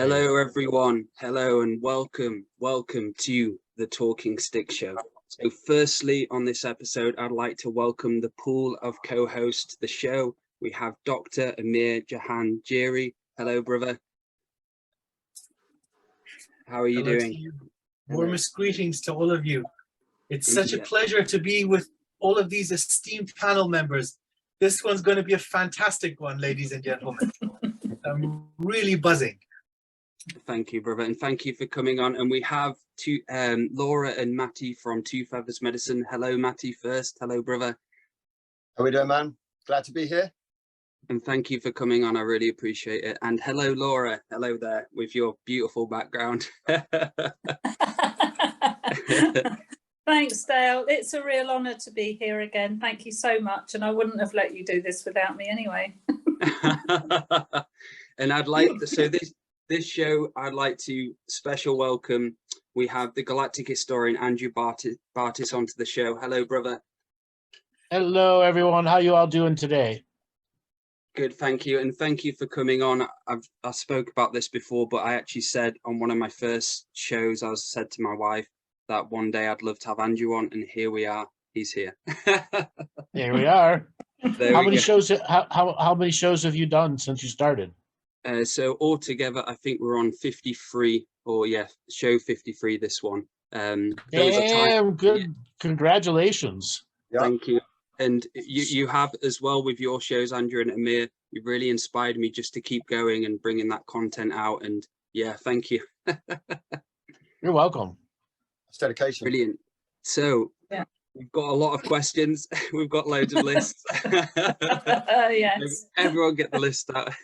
Hello, everyone. Hello and welcome. Welcome to the Talking Stick Show. So firstly, on this episode, I'd like to welcome the pool of co-hosts to the show. We have Dr. Amir Jahangiri. Hello, brother. How are you doing? You. Warmest greetings to all of you. It's such a pleasure to be with all of these esteemed panel members. This one's going to be a fantastic one, ladies and gentlemen. I'm really buzzing. Thank you, brother, and thank you for coming on. And we have Laura and Maty from Two Feathers Medicine. Hello, Maty first. Hello, brother. How we doing, man? Glad to be here. And thank you for coming on. I really appreciate it. And hello, Laura. Hello there with your beautiful background. Thanks, Dale. It's a real honour to be here again. Thank you so much. And I wouldn't have let you do this without me anyway. And I'd like to, so this show, I'd like to special welcome. We have the Galactic historian, Andrew Bartzis onto the show. Hello, brother. Hello, everyone. How you all doing today? Good, thank you. And thank you for coming on. I spoke about this before, but I actually said on one of my first shows, I said to my wife that one day I'd love to have Andrew on, and here we are. He's here. Here we are. How many shows? How many shows have you done since you started? So altogether, I think we're on 53, or yeah, show 53. This one. Damn, good. Yeah. Congratulations. Yeah. Thank you. And you have as well with your shows, Andrew and Amir. You really inspired me just to keep going and bringing that content out. And yeah, thank you. You're welcome. It's dedication. Brilliant. So yeah, we've got a lot of questions. We've got loads of lists. Yes. Everyone get the list out.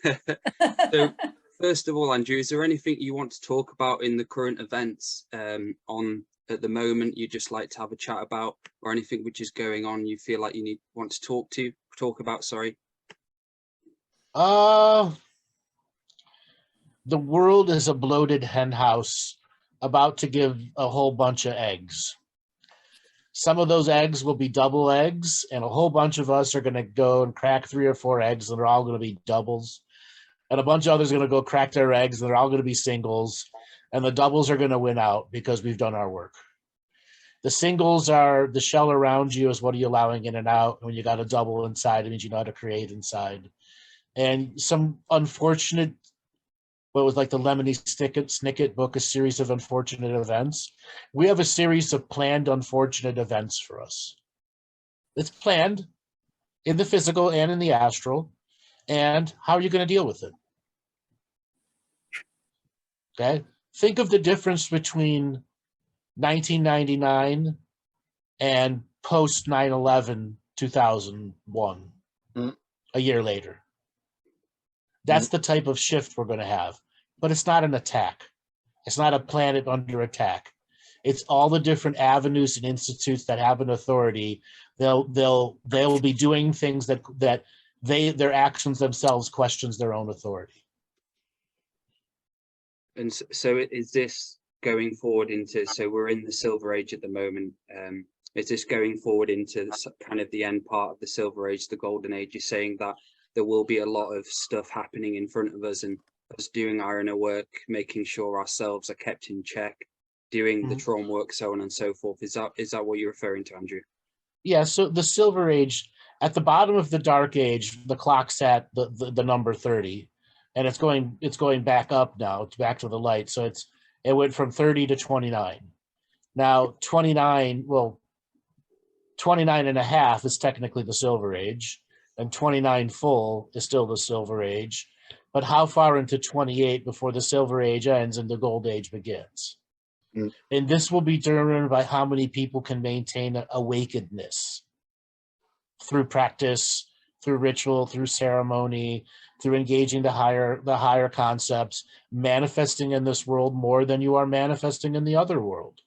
So first of all, Andrew, is there anything you want to talk about in the current events at the moment you just like to have a chat about, or anything which is going on you feel like you want to talk about? Sorry. The world is a bloated hen house about to give a whole bunch of eggs. Some of those eggs will be double eggs, and a whole bunch of us are going to go and crack 3 or 4 eggs, and they're all going to be doubles. And a bunch of others are going to go crack their eggs, and they're all going to be singles. And the doubles are going to win out because we've done our work. The singles are the shell around you is what are you allowing in and out. When you got a double inside, it means you know how to create inside. And some unfortunate, what was like the Lemony Snicket book, a series of unfortunate events. We have a series of planned unfortunate events for us. It's planned in the physical and in the astral. And how are you going to deal with it? Okay. Think of the difference between 1999 and post 9/11 2001, a year later. That's the type of shift we're going to have. But it's not an attack. It's not a planet under attack. It's all the different avenues and institutes that have an authority. They'll be doing things that their actions themselves questions their own authority. And so is this going forward into, so we're in the Silver Age at the moment, is this going forward into kind of the end part of the Silver Age, the Golden Age? You're saying that there will be a lot of stuff happening in front of us, and us doing our inner work, making sure ourselves are kept in check, doing the trauma work, so on and so forth. Is that what you're referring to, Andrew? Yeah, so the Silver Age, at the bottom of the Dark Age, the clock's at the number 30. And it's going back up now. It's back to the light. So it went from 30 to 29. Now 29 and a half is technically the Silver Age, and 29 full is still the Silver Age. But how far into 28 before the Silver Age ends and the Gold Age begins? And this will be determined by how many people can maintain awakenedness through practice, through ritual, through ceremony, through engaging the higher concepts, manifesting in this world more than you are manifesting in the other world.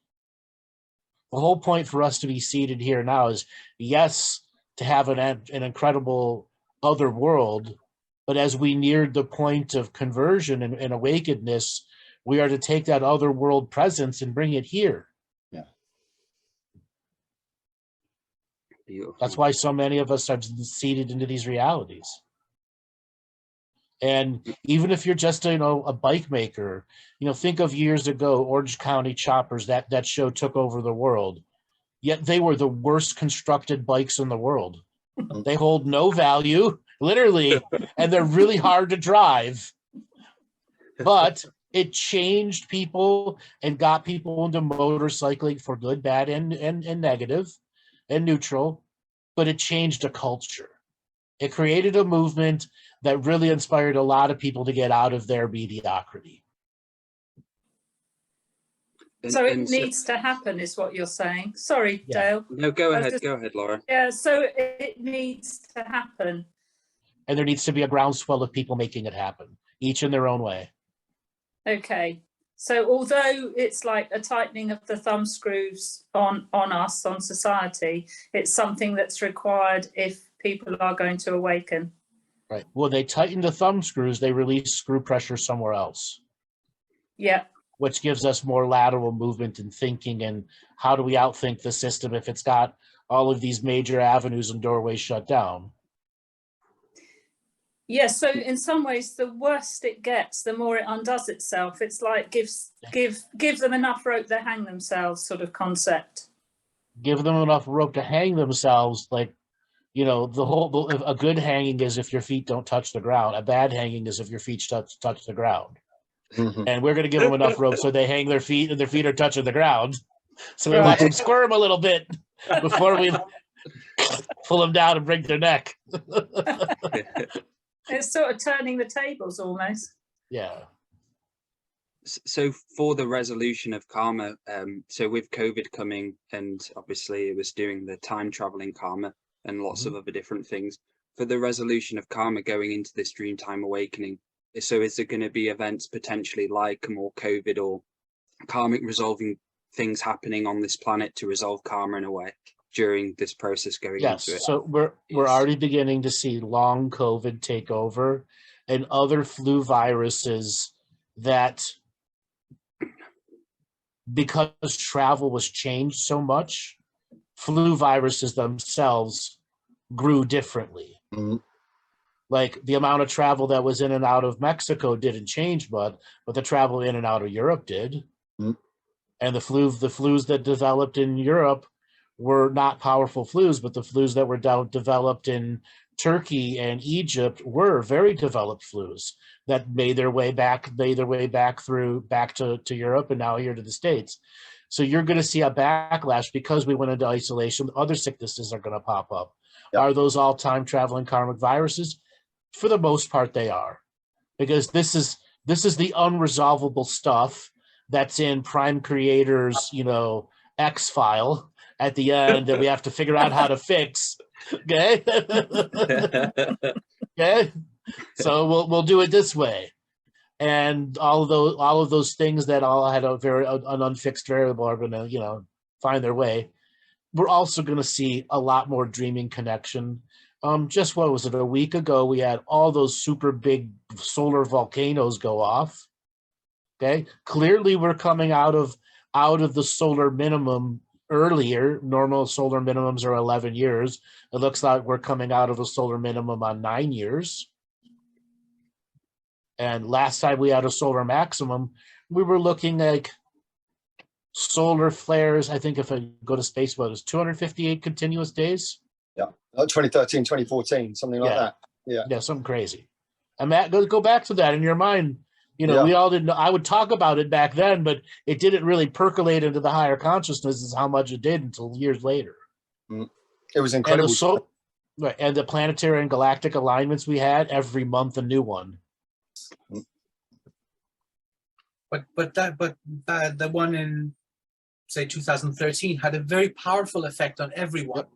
The whole point for us to be seated here now is, yes, to have an incredible other world, but as we neared the point of conversion and awakenedness, we are to take that other world presence and bring it here. Yeah. Beautiful. That's why so many of us are seated into these realities. And even if you're just, a bike maker, think of years ago, Orange County Choppers, that show took over the world. Yet they were the worst constructed bikes in the world. They hold no value, literally, and they're really hard to drive. But it changed people and got people into motorcycling for good, bad, and negative and neutral. But it changed a culture. It created a movement that really inspired a lot of people to get out of their mediocrity. So it needs to happen, is what you're saying. Sorry, Dale. No, go ahead, Laura. Yeah, so it needs to happen. And there needs to be a groundswell of people making it happen, each in their own way. Okay. So although it's like a tightening of the thumb screws on us, on society, it's something that's required if people are going to awaken. Right. Well, they tighten the thumb screws, they release screw pressure somewhere else. Yeah. Which gives us more lateral movement and thinking, and how do we outthink the system if it's got all of these major avenues and doorways shut down? Yeah, so in some ways, the worse it gets, the more it undoes itself. It's like give them enough rope to hang themselves sort of concept. Give them enough rope to hang themselves, like, a good hanging is if your feet don't touch the ground. A bad hanging is if your feet touch the ground. Mhm. And we're going to give them enough rope so they hang their feet and their feet are touching the ground. So we watch them squirm a little bit before we pull them down and break their neck. It's sort of turning the tables almost. Yeah. So for the resolution of karma, so with COVID coming, and obviously it was doing the time traveling karma and lots of other different things, for the resolution of karma going into this Dreamtime awakening, so is there going to be events potentially like more COVID or karmic resolving things happening on this planet to resolve karma in a way during this process going into it? So we're already beginning to see long COVID take over, and other flu viruses that, because travel was changed so much, flu viruses themselves grew differently. Mhm. Like the amount of travel that was in and out of Mexico didn't change much, but the travel in and out of Europe did. Mhm. And the flus that developed in Europe were not powerful flus, but the flus that were developed in Turkey and Egypt were very developed flus that made their way back to Europe and now here to the States. So you're going to see a backlash because we went into isolation. Other sicknesses are going to pop up. Yep. Are those all time traveling karmic viruses? For the most part, they are, because this is the unresolvable stuff that's in Prime Creator's, X file at the end that we have to figure out how to fix. Okay. Okay. So we'll do it this way. And all of those things that all had an unfixed variable are going to, find their way. We're also going to see a lot more dreaming connection. Just what was it? A week ago, we had all those super big solar volcanoes go off. Okay. Clearly we're coming out of the solar minimum earlier. Normal solar minimums are 11 years. It looks like we're coming out of a solar minimum on 9 years. And last time we had a solar maximum, we were looking like solar flares. I think if I go to space, what is 258 continuous days? Yeah, 2013, 2014, something like that. Yeah, something crazy. And Matt, go back to that in your mind. We all didn't know. I would talk about it back then, but it didn't really percolate into the higher consciousness as how much it did until years later. It was incredible. And the planetary and galactic alignments we had, every month a new one. But the one in, say, 2013 had a very powerful effect on everyone. Yep.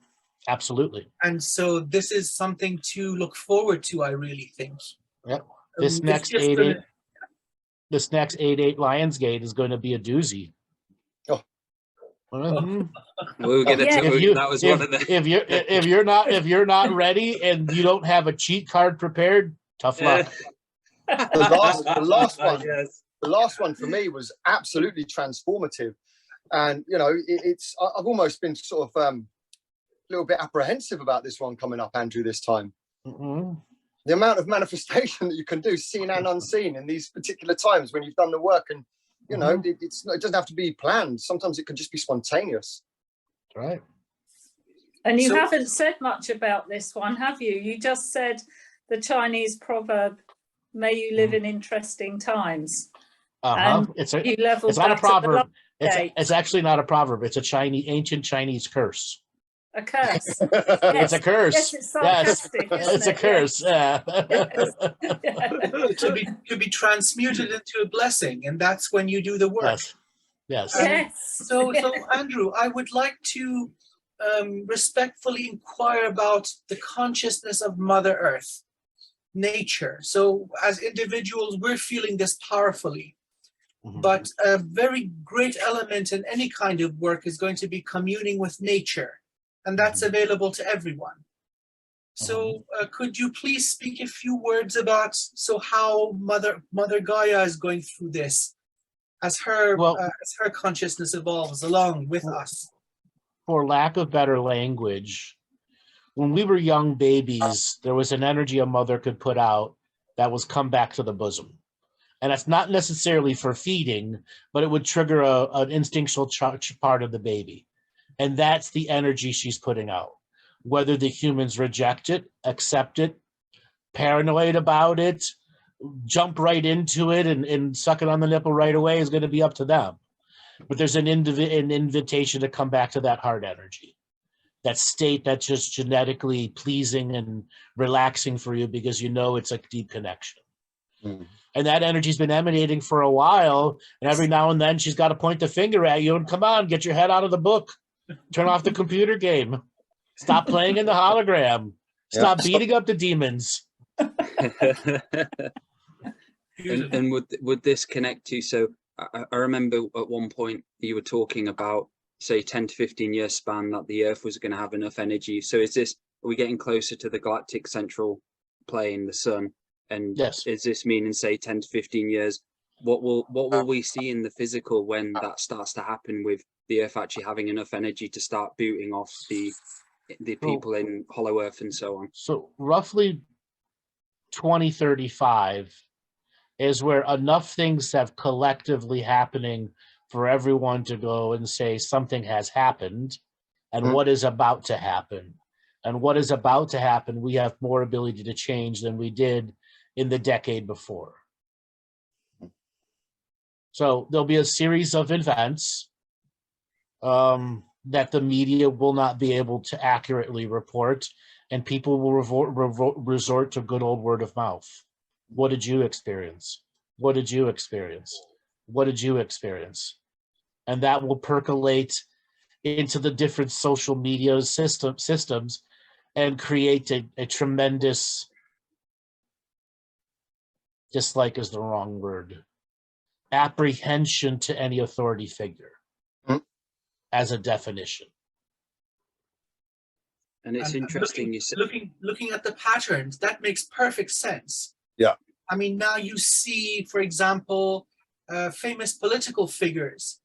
Absolutely. And so this is something to look forward to, I really think. Yep. This next 8-8 Lionsgate is going to be a doozy. We'll get it. That was one of the. If you're not ready and you don't have a cheat card prepared, tough luck. The last one. Yes. The last one for me was absolutely transformative, and I've almost been sort of a little bit apprehensive about this one coming up, Andrew, this time. the amount of manifestation that you can do, seen and unseen, in these particular times when you've done the work, and you know, it doesn't have to be planned. Sometimes it can just be spontaneous. Right. And you So- haven't said much about this one, have you? You just said the Chinese proverb, "May you live in interesting times." And It's you leveled it's not a that at the proverb. Lionsgate. It's actually not a proverb. It's a ancient Chinese curse. A curse. It's a curse. Yes, it's sarcastic, isn't It's a it? curse. Yeah. to be transmuted into a blessing, and that's when you do the work. Yes. Yes. Yes. So Andrew, I would like to respectfully inquire about the consciousness of Mother Earth, nature. So as individuals, we're feeling this powerfully, but a very great element in any kind of work is going to be communing with nature, and that's available to everyone. So could you please speak a few words about how Mother Gaia is going through this as her consciousness evolves along with us? For lack of better language, when we were young babies, there was an energy a mother could put out that was come back to the bosom. And that's not necessarily for feeding, but it would trigger an instinctual part of the baby. And that's the energy she's putting out. Whether the humans reject it, accept it, paranoid about it, jump right into it and suck it on the nipple right away is going to be up to them. But there's an invitation to come back to that heart energy, that state that's just genetically pleasing and relaxing for you because you know it's a deep connection. And that energy's been emanating for a while, and every now and then she's got to point the finger at you and come on, get your head out of the book, turn off the computer game, stop playing in the hologram, stop beating up the demons. And would this connect to, so I remember at one point you were talking about, say, 10 to 15 year span that the Earth was going to have enough energy. So are we getting closer to the galactic central plane, the sun? And yes, is this meaning, say, 10 to 15 years, what will we see in the physical when that starts to happen, with the Earth actually having enough energy to start booting off the people in Hollow Earth and so on? So roughly 2035 is where enough things have collectively happening for everyone to go and say something has happened, and what is about to happen. And what is about to happen, we have more ability to change than we did in the decade before. So there'll be a series of events that the media will not be able to accurately report, and people will resort to good old word of mouth. What did you experience? What did you experience? What did you experience? And that will percolate into the different social media systems and create a tremendous, dislike is the wrong word, apprehension to any authority figure as a definition. And it's interesting, you said, looking at the patterns, that makes perfect sense. Yeah. I mean, now you see, for example, famous political figures.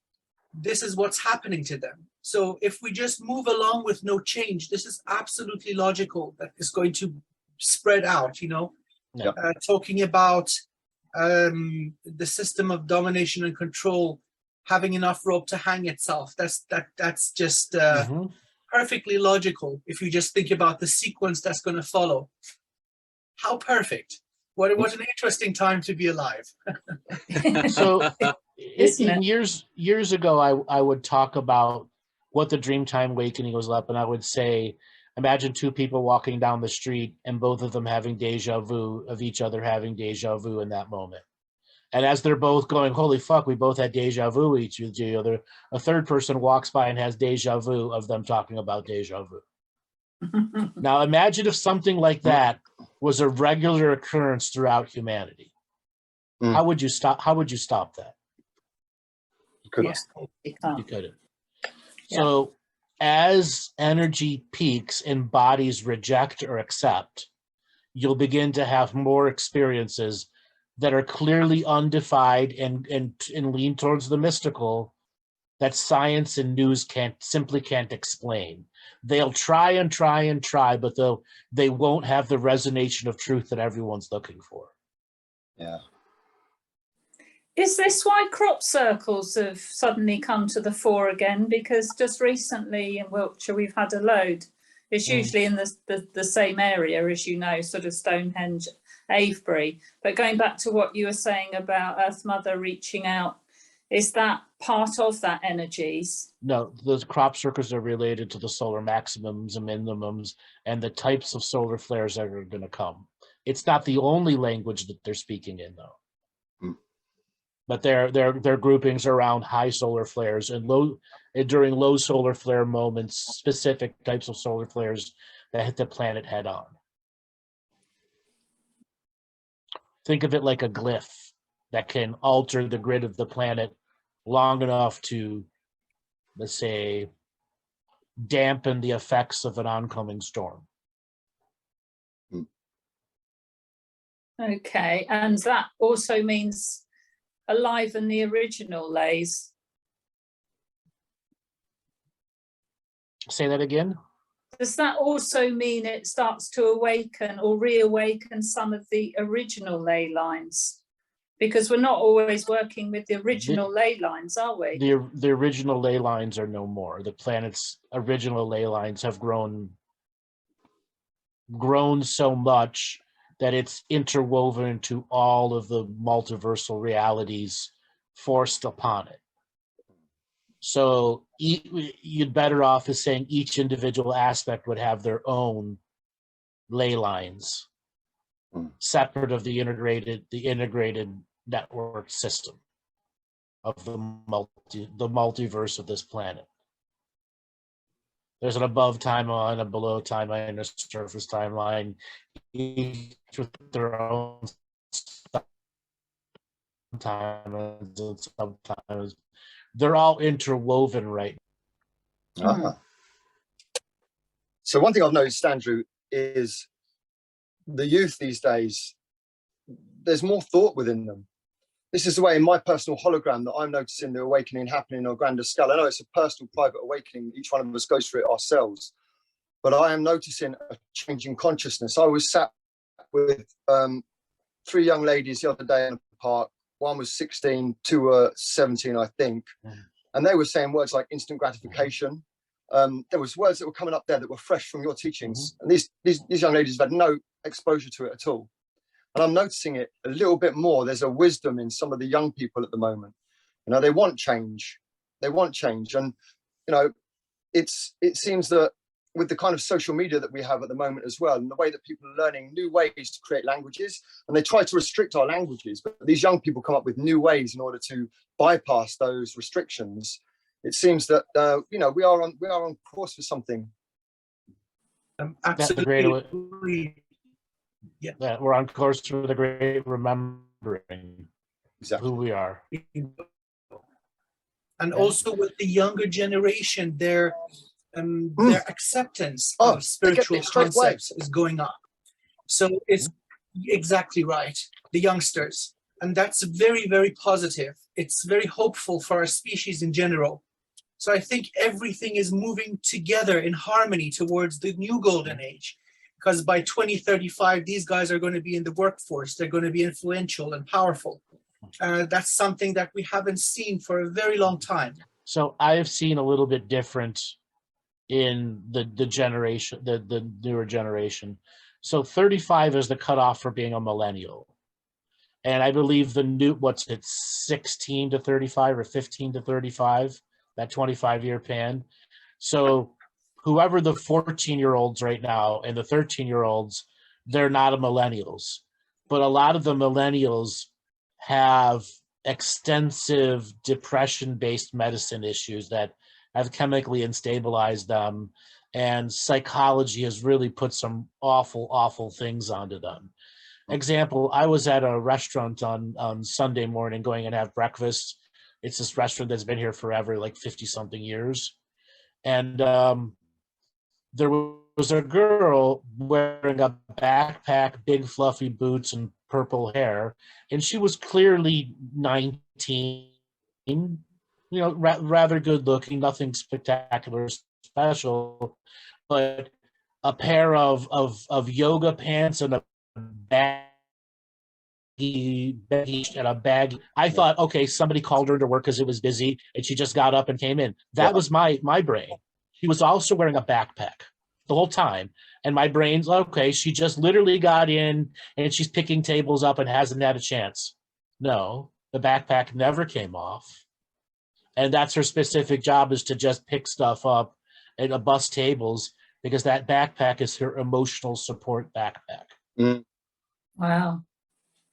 This is what's happening to them. So if we just move along with no change, this is absolutely logical that is going to spread out, you know. Yeah. Talking about the system of domination and control having enough rope to hang itself. That's just perfectly logical if you just think about the sequence that's going to follow. How perfect. What an interesting time to be alive. So years ago, I would talk about what the Dreamtime awakening was like, and I would say, imagine two people walking down the street and both of them having deja vu of each other having deja vu in that moment. And as they're both going, holy fuck, we both had deja vu with each other, a third person walks by and has deja vu of them talking about deja vu. Now imagine if something like that was a regular occurrence throughout humanity. How would you stop that? You couldn't. You couldn't. So as energy peaks and bodies reject or accept, you'll begin to have more experiences that are clearly undefined and lean towards the mystical, that science and news simply can't explain. They'll try and try and try, but they won't have the resonation of truth that everyone's looking for. Yeah. Is this why crop circles have suddenly come to the fore again? Because just recently in Wiltshire we've had a load. It's usually in the same area, as you know, sort of Stonehenge, Avebury. But going back to what you were saying about Earth Mother reaching out, is that part of that energies? No, those crop circles are related to the solar maximums and minimums and the types of solar flares that are going to come. It's not the only language that they're speaking in, though. But their groupings around high solar flares and during low solar flare moments, specific types of solar flares that hit the planet head on. Think of it like a glyph that can alter the grid of the planet long enough to, let's say, dampen the effects of an oncoming storm. Okay, and that also means alive in the original lays. Say that again? Does that also mean it starts to awaken or reawaken some of the original ley lines? Because we're not always working with the original ley lines, are we? The original ley lines are no more. The planet's original ley lines have grown so much that it's interwoven into all of the multiversal realities forced upon it. So you'd better off as saying each individual aspect would have their own ley lines, separate of the integrated network system of the multiverse of this planet. There's an above timeline, a below timeline, and a surface timeline, each with their own timelines and subtimelines. They're all interwoven right now. So one thing I've noticed, Andrew, is the youth these days, there's more thought within them. This is the way in my personal hologram that I'm noticing the awakening happening on a grander scale. I know it's a personal, private awakening. Each one of us goes through it ourselves. But I am noticing a change in consciousness. I was sat with 3 young ladies the other day in the park. One was 16, 2 were 17, I think. And they were saying words like instant gratification. There was words that were coming up there that were fresh from your teachings. And these young ladies have had no exposure to it at all. And I'm noticing it a little bit more. There's a wisdom in some of the young people at the moment. You know, they want change. They want change. And, you know, it seems that with the kind of social media that we have at the moment as well, and the way that people are learning new ways to create languages, and they try to restrict our languages, but these young people come up with new ways in order to bypass those restrictions. It seems that, you know, we are on course for something. Absolutely. Yeah, we're on course for the great remembering who we are. And also with the younger generation, their acceptance of spiritual concepts is going up. So it's exactly right, the youngsters. And that's very, very positive. It's very hopeful for our species in general. So I think everything is moving together in harmony towards the new golden age. Because by 2035, these guys are going to be in the workforce. They're going to be influential and powerful. That's something that we haven't seen for a very long time. So I have seen a little bit different in the generation, the newer generation. So 35 is the cutoff for being a millennial. And I believe the new, 16 to 35 or 15 to 35, that 25-year pan. So whoever the 14-year-olds right now and the 13-year-olds, they're not millennials. But a lot of the millennials have extensive depression-based medicine issues that have chemically instabilized them. And psychology has really put some awful, awful things onto them. Example, I was at a restaurant on Sunday morning going and have breakfast. It's this restaurant that's been here forever, like 50-something years. And there was a girl wearing a backpack, big fluffy boots, and purple hair, and she was clearly 19. you know, rather good looking, nothing spectacular, special, but a pair of yoga pants and a baggy and a bag. I thought, okay, somebody called her to work because it was busy, and she just got up and came in. That was my brain. She was also wearing a backpack the whole time, and my brain's okay. She just literally got in, and she's picking tables up and hasn't had a chance. No, the backpack never came off, and that's her specific job, is to just pick stuff up and bust tables, because that backpack is her emotional support backpack. Mm. Wow.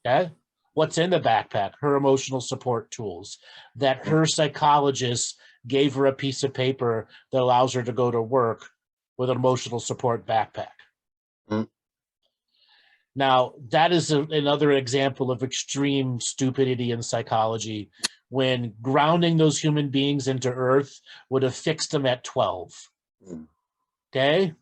Okay. What's in the backpack? Her emotional support tools that her psychologist gave her a piece of paper that allows her to go to work with an emotional support backpack. Mm. Now, that is another example of extreme stupidity in psychology, when grounding those human beings into earth would have fixed them at 12. Mm. Okay.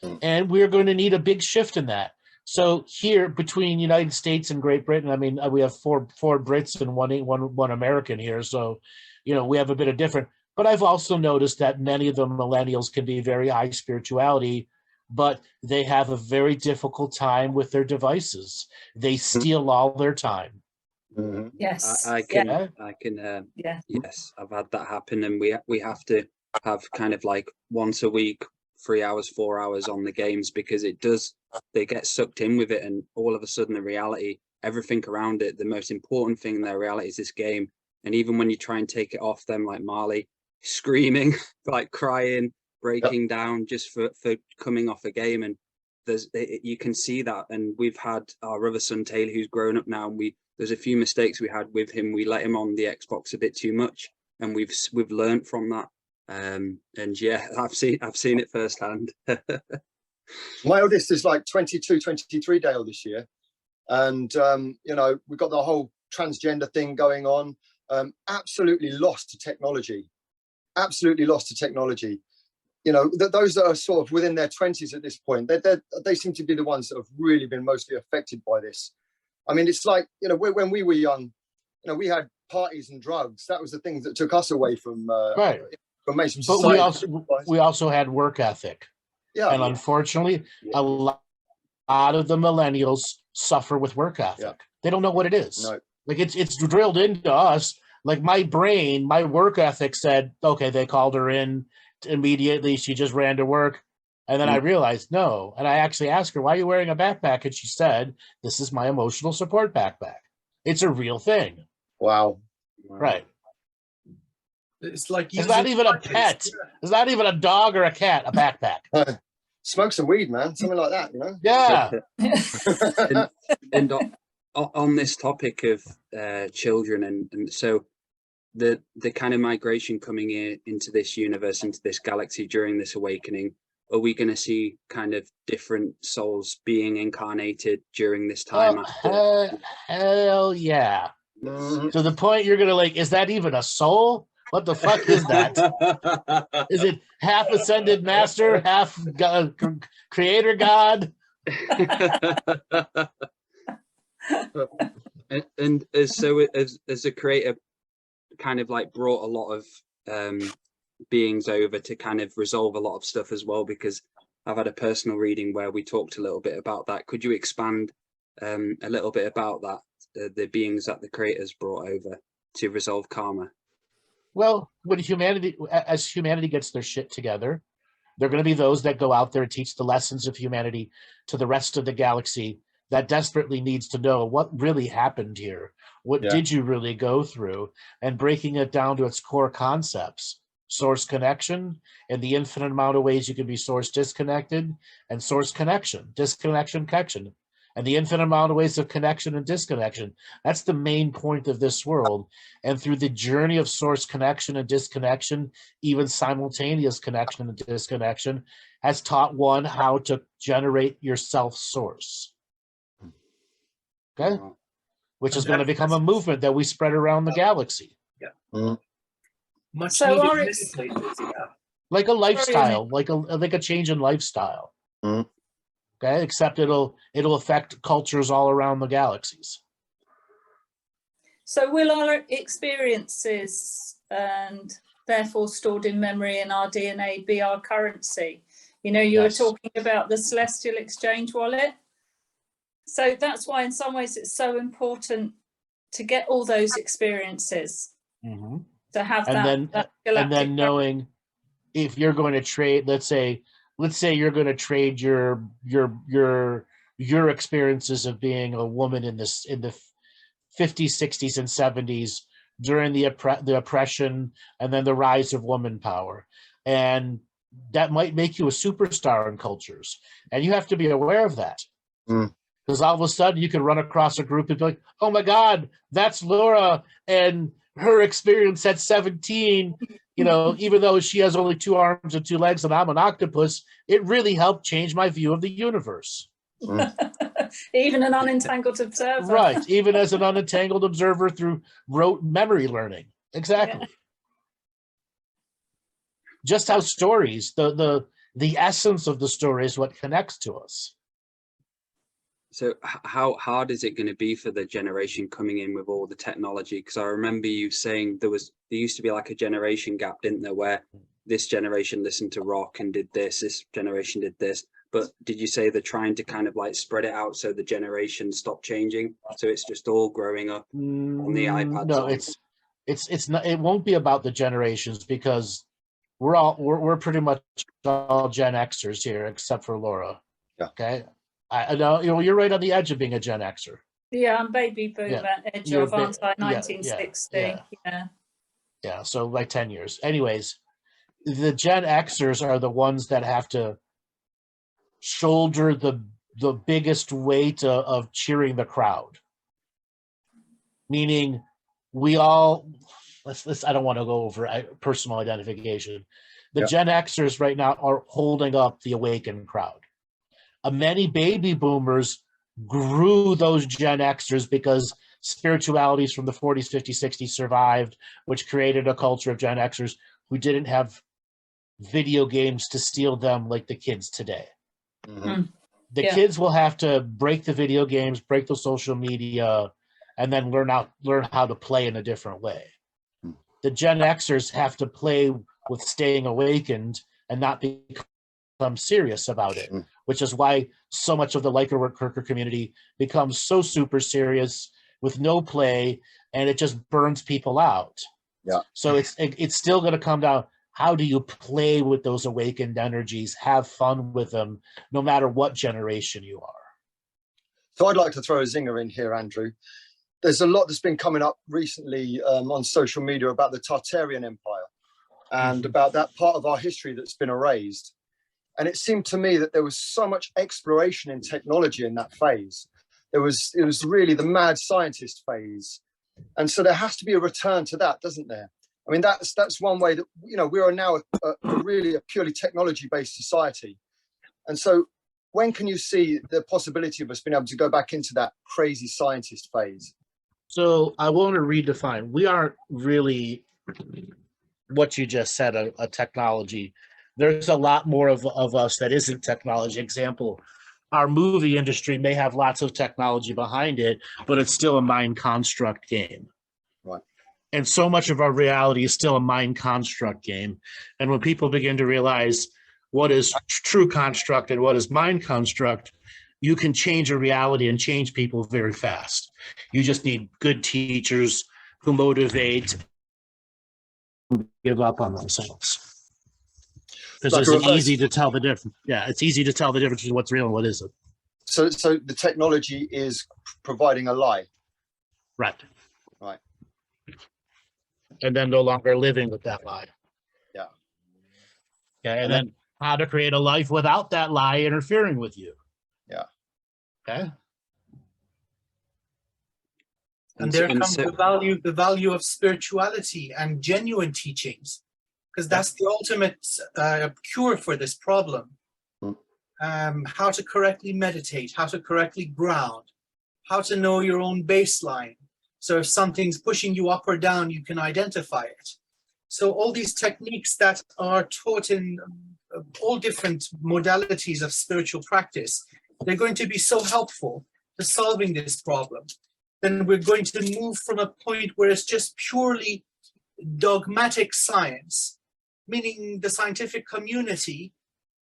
Mm. And we're going to need a big shift in that. So here, between United States and Great Britain, I mean, we have four Brits and one American here. So, you know, we have a bit of different. But I've also noticed that many of the millennials can be very high spirituality, but they have a very difficult time with their devices. They steal all their time. Mm-hmm. Yes. I can, Yeah. yes, I've had that happen, and we have to have kind of like once a week, 3 hours, 4 hours on the games, because they get sucked in with it, and all of a sudden the reality, everything around it, the most important thing in their reality is this game. And even when you try and take it off them, like Marley, screaming, like crying, breaking down just for coming off a game, and you can see that. And we've had our other son Taylor, who's grown up now, and there's a few mistakes we had with him. We let him on the Xbox a bit too much, and we've learned from that. And yeah, I've seen it firsthand. My eldest is like 22, 23 Dale this year. And, you know, we've got the whole transgender thing going on. Absolutely lost to technology. Absolutely lost to technology. You know, those that are sort of within their 20s at this point, they seem to be the ones that have really been mostly affected by this. I mean, it's like, you know, when we were young, you know, we had parties and drugs. That was the things that took us away from Right. from mainstream But society. we also had work ethic. Yeah. And unfortunately, a lot of the millennials suffer with work ethic. Yeah. They don't know what it is. No. Like it's drilled into us. Like my brain, my work ethic said, okay, they called her in immediately. She just ran to work. And then I realized, no. And I actually asked her, why are you wearing a backpack? And she said, this is my emotional support backpack. It's a real thing. Wow. Right. It's like It's not even a pet. It's not even a dog or a cat, a backpack. Smoke some weed, man. Something like that, you know? Yeah. and on this topic of children, and so the kind of migration coming into this universe, into this galaxy during this awakening, are we going to see kind of different souls being incarnated during this time? Hell yeah. Mhm. To the point you're going to like, is that even a soul? What the fuck is that? Is it half ascended master, half creator God? and so as the creator kind of like brought a lot of beings over to kind of resolve a lot of stuff as well, because I've had a personal reading where we talked a little bit about that. Could you expand a little bit about that, the beings that the creators brought over to resolve karma? Well, as humanity gets their shit together, there are going to be those that go out there and teach the lessons of humanity to the rest of the galaxy that desperately needs to know what really happened here. What did you really go through? And breaking it down to its core concepts: source connection, and the infinite amount of ways you can be source disconnected, and source connection, disconnection, connection, and the infinite amount of ways of connection and disconnection. That's the main point of this world. And through the journey of source connection and disconnection, even simultaneous connection and disconnection, has taught one how to generate your self-source. Okay? Which is going to become a movement that we spread around the galaxy. Yeah. Mhm. Much So needed our meditators, yeah. Like a lifestyle, like a change in lifestyle. Mhm. Okay, except it'll affect cultures all around the galaxies. So will our experiences and therefore stored in memory in our DNA be our currency. You know, you Yes. were talking about the celestial exchange wallet. So that's why in some ways it's so important to get all those experiences, Mhm. to have And that then galactic knowing if you're going to trade, let's say you're going to trade your experiences of being a woman in the 50s, 60s, and 70s during the oppression and then the rise of woman power, and that might make you a superstar in cultures, and you have to be aware of that. Because all of a sudden you can run across a group and be like, oh my God, that's Laura, and her experience at 17, you know, even though she has only 2 arms and 2 legs and I'm an octopus, it really helped change my view of the universe. even an unentangled observer. Right, even as an unentangled observer through rote memory learning. Exactly. Yeah. Just how stories, the essence of the story is what connects to us. So how hard is it going to be for the generation coming in with all the technology? Because I remember you saying there used to be like a generation gap, didn't there, where this generation listened to rock and did this generation did this. But did you say they're trying to kind of like spread it out so the generations stop changing? So it's just all growing up on the iPads? No, it's not. It won't be about the generations, because we're pretty much all Gen Xers here, except for Laura. Yeah. Okay. I know, you know, you're right on the edge of being a Gen Xer. Yeah, I'm baby boomer, edge You're of, aren't I? yeah, 1960. Yeah, so like 10 years. Anyways, the Gen Xers are the ones that have to shoulder the biggest weight of cheering the crowd. Meaning, we all let's I don't want to go over personal identification. The Gen Xers right now are holding up the awakened crowd. Many baby boomers grew those Gen Xers because spiritualities from the 40s, 50s, 60s survived, which created a culture of Gen Xers who didn't have video games to steal them like the kids today. The kids will have to break the video games, break the social media, and then learn how to play in a different way. The Gen Xers have to play with staying awakened and not become serious about it, which is why so much of the lighter worker community becomes so super serious with no play, and it just burns people out. Yeah. So it's still going to come down, how do you play with those awakened energies, have fun with them, no matter what generation you are? So I'd like to throw a zinger in here, Andrew. There's a lot that's been coming up recently on social media about the Tartarian Empire and about that part of our history that's been erased. And it seemed to me that there was so much exploration in technology in that phase. It was really the mad scientist phase. And so there has to be a return to that, doesn't there? I mean, that's one way that, you know, we are now a purely technology-based society. And so when can you see the possibility of us being able to go back into that crazy scientist phase? So I want to redefine. We aren't really what you just said, a technology. There's a lot more of us that isn't technology. Example, our movie industry may have lots of technology behind it, but it's still a mind construct game. Right. And so much of our reality is still a mind construct game. And when people begin to realize what is true construct and what is mind construct, you can change a reality and change people very fast. You just need good teachers who motivate, who give up on themselves. Because it's easy to tell the difference. Yeah, it's easy to tell the difference between what's real and what isn't. So the technology is providing a lie. Right. Right. And then no longer living with that lie. Yeah. Okay, and then how to create a life without that lie interfering with you. Yeah. Okay. And there comes the value of spirituality and genuine teachings, because that's the ultimate cure for this problem. How to correctly meditate, how to correctly ground, how to know your own baseline. So if something's pushing you up or down, you can identify it. So all these techniques that are taught in all different modalities of spiritual practice, they're going to be so helpful to solving this problem. Then we're going to move from a point where it's just purely dogmatic science, meaning the scientific community,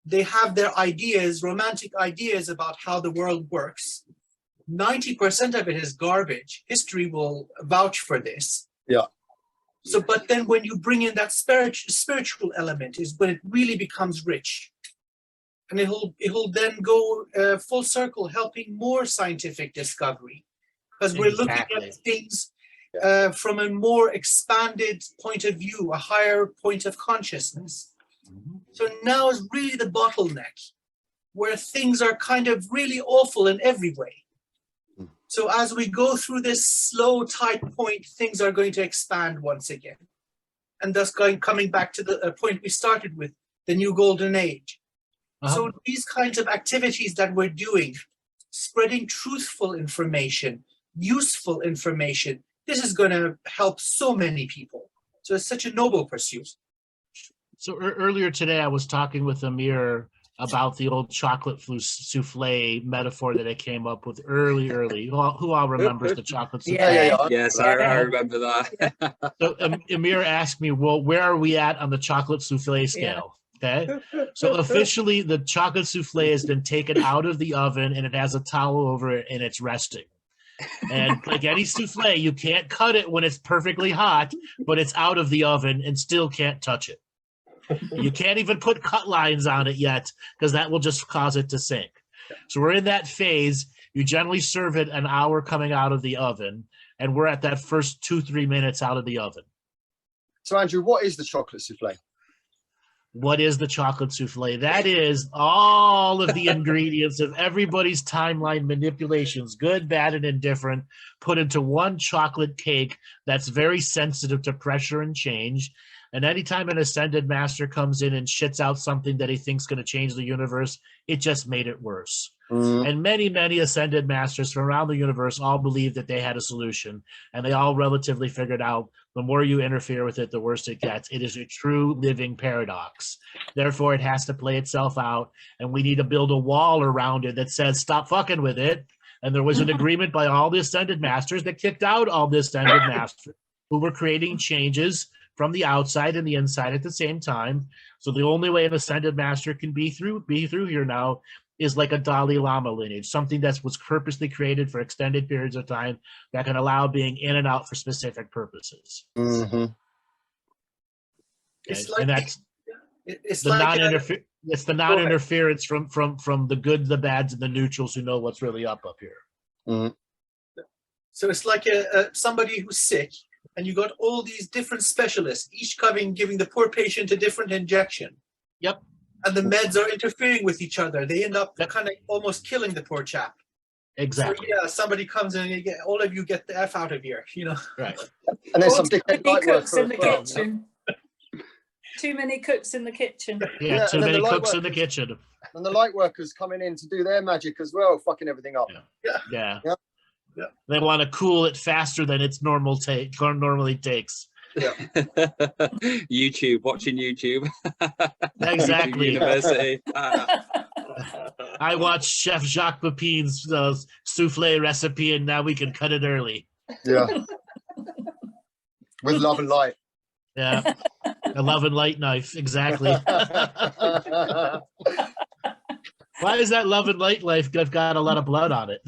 they have their ideas, romantic ideas about how the world works. 90% of it is garbage. History will vouch for this. Yeah. So, but then when you bring in that spiritual element is when it really becomes rich. And it'll then go full circle, helping more scientific discovery. Because we're looking at things from a more expanded point of view, a higher point of consciousness. So now is really the bottleneck, where things are kind of really awful in every way. So as we go through this slow, tight point, things are going to expand once again. And thus coming back to the point we started with, the new golden age. So these kinds of activities that we're doing, spreading truthful information, useful information, this is going to help so many people. So it's such a noble pursuit. So earlier today, I was talking with Amir about the old chocolate souffle metaphor that I came up with early. Who all remembers the chocolate souffle? Yeah. Yes, I remember that. So Amir asked me, well, where are we at on the chocolate souffle scale? Okay. So officially, the chocolate souffle has been taken out of the oven and it has a towel over it and it's resting. And like any souffle, you can't cut it when it's perfectly hot, but it's out of the oven and still can't touch it. You can't even put cut lines on it yet because that will just cause it to sink. So we're in that phase. You generally serve it an hour coming out of the oven, and we're at that first 2-3 minutes out of the oven. So Andrew, what is the chocolate souffle? What is the chocolate souffle? That is all of the ingredients of everybody's timeline manipulations, good, bad, and indifferent, put into one chocolate cake that's very sensitive to pressure and change. And anytime an ascended master comes in and shits out something that he thinks is going to change the universe, it just made it worse. And many, many ascended masters from around the universe all believed that they had a solution. And they all relatively figured out the more you interfere with it, the worse it gets. It is a true living paradox. Therefore, it has to play itself out. And we need to build a wall around it that says, stop fucking with it. And there was an agreement by all the ascended masters that kicked out all the ascended masters who were creating changes from the outside and the inside at the same time. So the only way an ascended master can be through here now is like a Dalai Lama lineage, something that was purposely created for extended periods of time that can allow being in and out for specific purposes. It's and that's it's the non-interference from the good, the bads, and the neutrals who know what's really up here. So it's like somebody who's sick, and you got all these different specialists, each giving the poor patient a different injection. Yep. And the meds are interfering with each other. They end up kind of almost killing the poor chap. Exactly. So yeah, somebody comes in and all of you get the F out of here, you know. Right. And there's some dickhead light cooks in the worker. kitchen. Too many cooks in the kitchen. Yeah, too many cooks in the kitchen. And the light workers coming in to do their magic as well, fucking everything up. Yeah. They want to cool it faster than its normally takes. Yeah. Watching YouTube. Exactly. University. I watched Chef Jacques Pepin's souffle recipe, and now we can cut it early. Yeah. With love and light. Yeah. A love and light knife. Exactly. Why is that love and light knife got a lot of blood on it?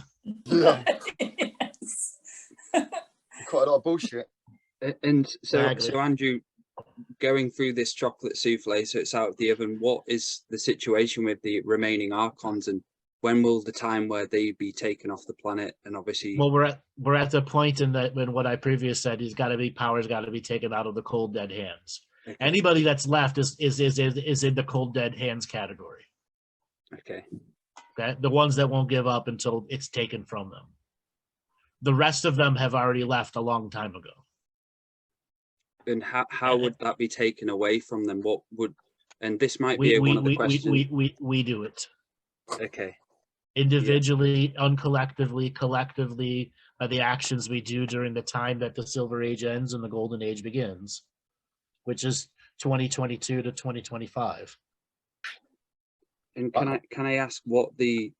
Yeah. Yes. Quite a lot of bullshit. And so Exactly. Andrew, going through this chocolate souffle, so it's out of the oven, what is the situation with the remaining archons, and when will the time where they be taken off the planet? And obviously, Well, we're at the point in what I previously said. Power's got to be taken out of the cold dead hands. okay. Anybody that's left is in the cold dead hands category. Okay. Okay, the ones that won't give up until it's taken from them. The rest of them have already left a long time ago. And how would that be taken away from them? What would, and this might be one of the questions. We do it Okay. individually, uncollectively, collectively, by the actions we do during the time that the Silver Age ends and the Golden Age begins, which is 2022 to 2025. And can I ask what the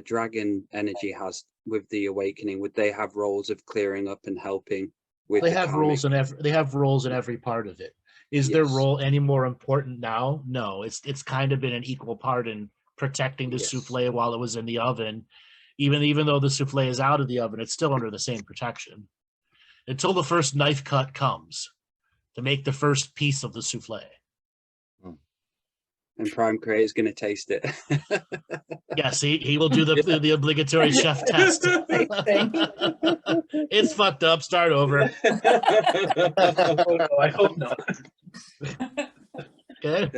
dragon energy has with the awakening? Would they have roles of clearing up and helping with They the have roles Karmic. in every part of it. Is their Yes. role any more important now? No, it's kind of been an equal part in protecting the Yes. souffle while it was in the oven. Even though the souffle is out of the oven, it's still under the same protection until the first knife cut comes to make the first piece of the souffle. And Prime Creator's going to taste it. Yes, he will do the obligatory chef test. It's fucked up. Start over. Oh, no, I hope not. Okay.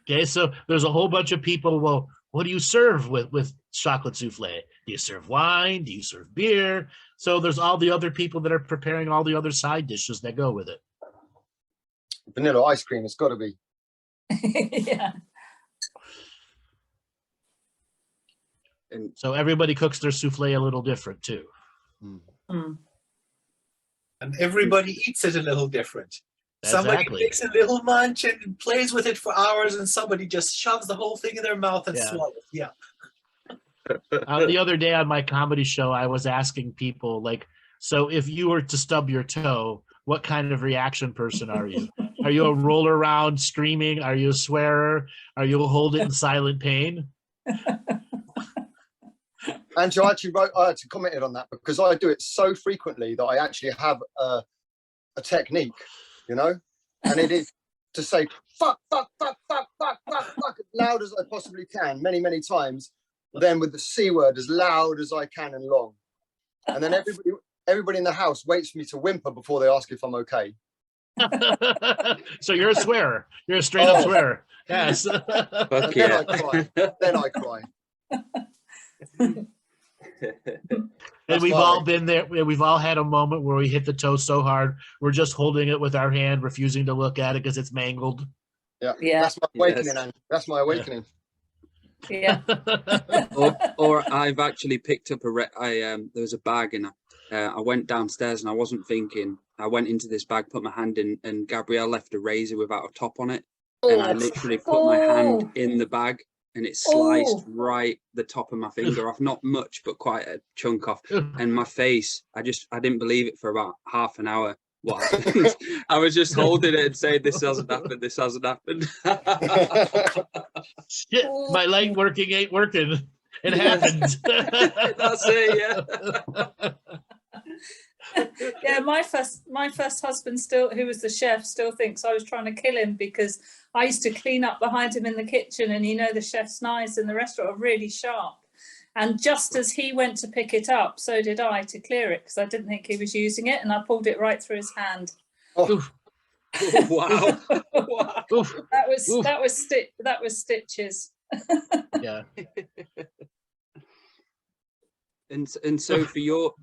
Okay. So there's a whole bunch of people. Well, what do you serve with chocolate souffle? Do you serve wine? Do you serve beer? So there's all the other people that are preparing all the other side dishes that go with it. Vanilla ice cream, it's got to be. Yeah. And So everybody cooks their souffle a little different too. Mm. And everybody eats it a little different. Somebody Exactly. takes a little munch and plays with it for hours, and somebody just shoves the whole thing in their mouth and Yeah. swallows. Yeah. The other day on my comedy show, I was asking people, like, so if you were to stub your toe, what kind of reaction person are you? Are you a roll around screaming? Are you a swearer? Are you a hold it in silent pain? Andrew, I actually commented on that because I do it so frequently that I actually have a technique, you know, and it is to say fuck, fuck, fuck, fuck, fuck, fuck, fuck as loud as I possibly can, many, many times. Then with the C word as loud as I can and long, and then everybody in the house waits for me to whimper before they ask if I'm okay. So you're a swearer. You're a straight up swearer. Yes. fuck And yeah. then I cry. And That's we've my all way. been there. We've all had a moment where we hit the toe so hard, we're just holding it with our hand, refusing to look at it because it's mangled. Yeah, Yeah. that's my awakening, Yes. Andrew. That's my awakening. Yeah. or I've actually picked up there was a bag and I went downstairs and I wasn't thinking. I went into this bag, put my hand in, and Gabrielle left a razor without a top on it. And I literally put my hand in the bag and it sliced right the top of my finger off, not much, but quite a chunk off. And my face, I didn't believe it for about half an hour. What happened? I was just holding it and saying, this hasn't happened, this hasn't happened. Shit, my light working ain't working. It happened. That's it, yeah. Yeah, my first husband, who was the chef, still thinks I was trying to kill him because I used to clean up behind him in the kitchen, and the chef's knives in the restaurant are really sharp. And just as he went to pick it up, so did I, to clear it, because I didn't think he was using it, and I pulled it right through his hand. Oh, wow. Wow. Oof. That was stitches. Yeah. And so for your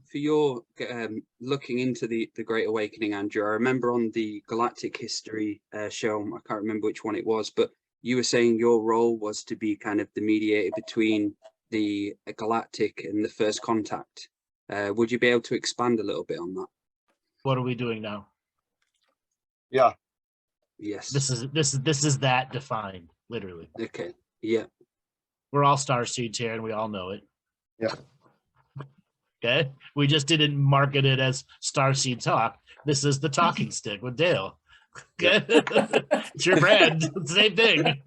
looking into the Great Awakening, Andrew, I remember on the Galactic history show, I can't remember which one it was, but you were saying your role was to be kind of the mediator between the Galactic and the First Contact. Would you be able to expand a little bit on that? What are we doing now? Yeah. Yes. This is that defined, literally. Okay. Yeah. We're all starseeds here, and we all know it. Yeah. Okay. We just didn't market it as Starseed Talk. This is the Talking Stick with Dale. Okay. It's your brand. Same thing.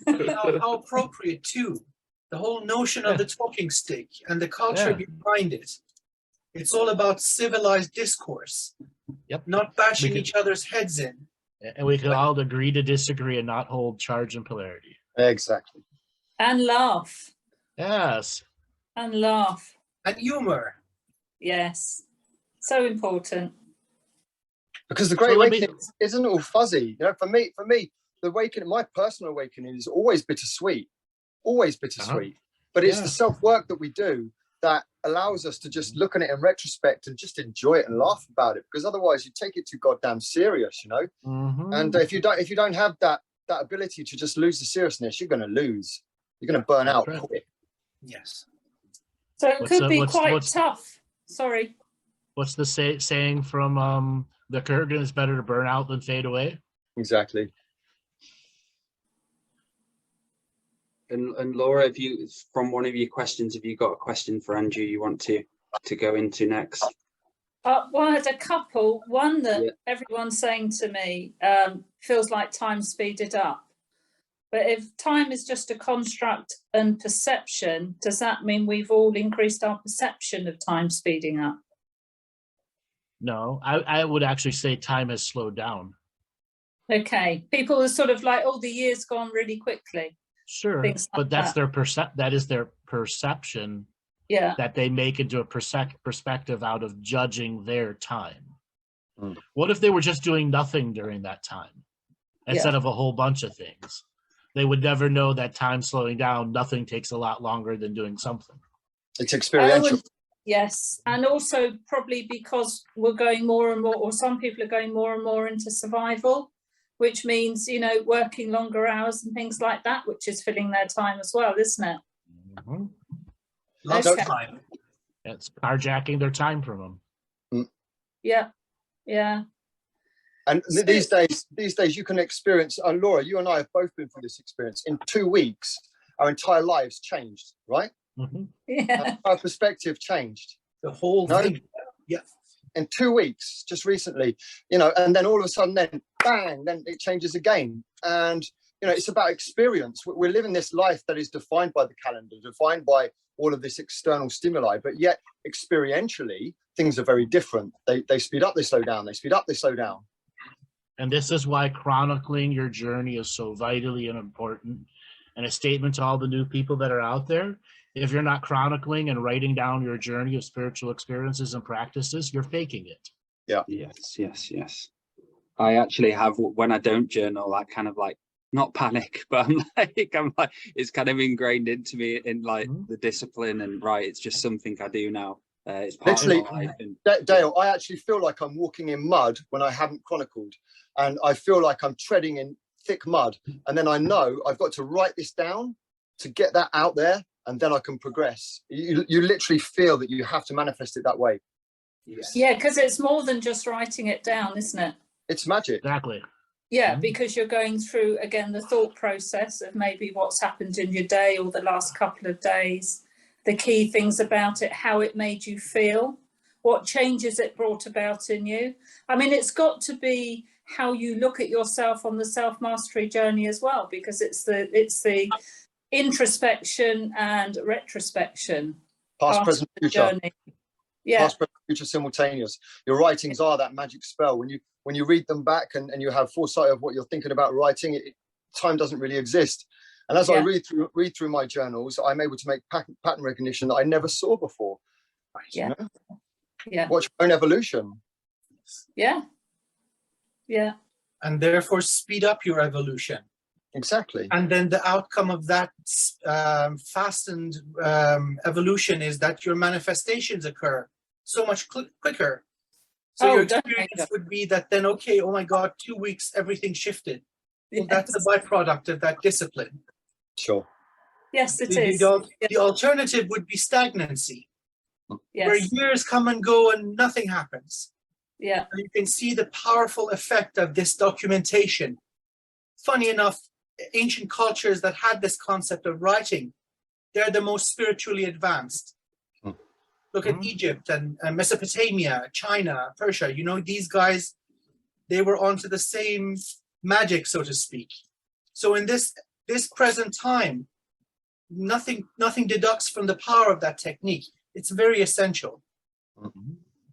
How appropriate too. The whole notion of the talking stick and the culture behind it. It's all about civilized discourse. Yep. Not bashing each other's heads in. And we can all agree to disagree and not hold charge and polarity. Exactly. And laugh. Yes. And laugh. And humor. Yes. So important. Because the Great So let me- Awakening isn't all fuzzy. You know, for me, the awakening, my personal awakening is always bittersweet. Always bittersweet. But it's the self-work that we do that allows us to just look at it in retrospect and just enjoy it and laugh about it. Because otherwise you take it too goddamn serious, you know? Mm-hmm. And if you don't have that ability to just lose the seriousness, you're going to lose. You're going to burn out right. quick. Yes. So it What's could the- be what's- quite what's- tough. Sorry. What's the saying from the Kurgan? It's better to burn out than fade away. Exactly. And Laura, from one of your questions, have you got a question for Andrew you want to to go into next? Well, I had a couple. One that Yeah. everyone's saying to me feels like time speeded up. But if time is just a construct and perception, does that mean we've all increased our perception of time speeding up? No, I would actually say time has slowed down. Okay, people are sort of like, oh, the year's gone really quickly. Sure, Things like but that's that. that is their perception Yeah, that they make into a perspective out of judging their time. Mm. What if they were just doing nothing during that time instead of a whole bunch of things? They would never know that time slowing down, nothing takes a lot longer than doing something. It's experiential. yes, and also probably because we're going more and more, or some people are going more and more into survival, which means, you know, working longer hours and things like that, which is filling their time as well, isn't it? Mm-hmm. Lots Okay. of time. It's carjacking their time from them. Yeah, yeah. And So- these days you can experience, and Laura, you and I have both been through this experience. In 2 weeks, our entire lives changed, right? Mm-hmm. Yeah. Our perspective changed. The whole No. thing. Yeah. In 2 weeks, just recently, you know, and then all of a sudden, then bang, then it changes again. And, you know, it's about experience. We're living this life that is defined by the calendar, defined by all of this external stimuli, but yet experientially, things are very different. They speed up, they slow down, they speed up, they slow down. And this is why chronicling your journey is so vitally and important. And a statement to all the new people that are out there: if you're not chronicling and writing down your journey of spiritual experiences and practices, you're faking it. Yes. I actually have, when I don't journal, I kind of like, not panic, but I'm like, it's kind of ingrained into me in like the discipline, and right, it's just something I do now. It's part Literally, of my life. And, Dale, I actually feel like I'm walking in mud when I haven't chronicled, and I feel like I'm treading in thick mud, and then I know I've got to write this down to get that out there, and then I can progress. You literally feel that you have to manifest it that way. yes. Yeah, because it's more than just writing it down, isn't it? It's magic. Exactly. Yeah, Mhm. because you're going through, again, the thought process of maybe what's happened in your day or the last couple of days, the key things about it, how it made you feel, what changes it brought about in you. I mean, it's got to be how you look at yourself on the self-mastery journey as well, because it's the introspection and retrospection. Past, part present, of the future. journey. Yeah, Past, present, future simultaneous. Your writings are that magic spell. When you read them back and you have foresight of what you're thinking about writing, time doesn't really exist. And as I read through my journals, I'm able to make pattern recognition that I never saw before. Yeah. You know? Yeah. Watch your own evolution. Yeah. Yeah. And therefore speed up your evolution. Exactly. And then the outcome of that fastened evolution is that your manifestations occur so much quicker. So your experience would be that then, okay, oh my God, 2 weeks, everything shifted. Well, that's a byproduct of that discipline. Sure. Yes, it is. The alternative would be stagnancy, where Yes. years come and go and nothing happens. Yeah. And you can see the powerful effect of this documentation. Funny enough, ancient cultures that had this concept of writing, they're the most spiritually advanced. Look at Egypt and Mesopotamia, China, Persia. You know, these guys, they were onto the same magic, so to speak. So in this present time, nothing deducts from the power of that technique. It's very essential.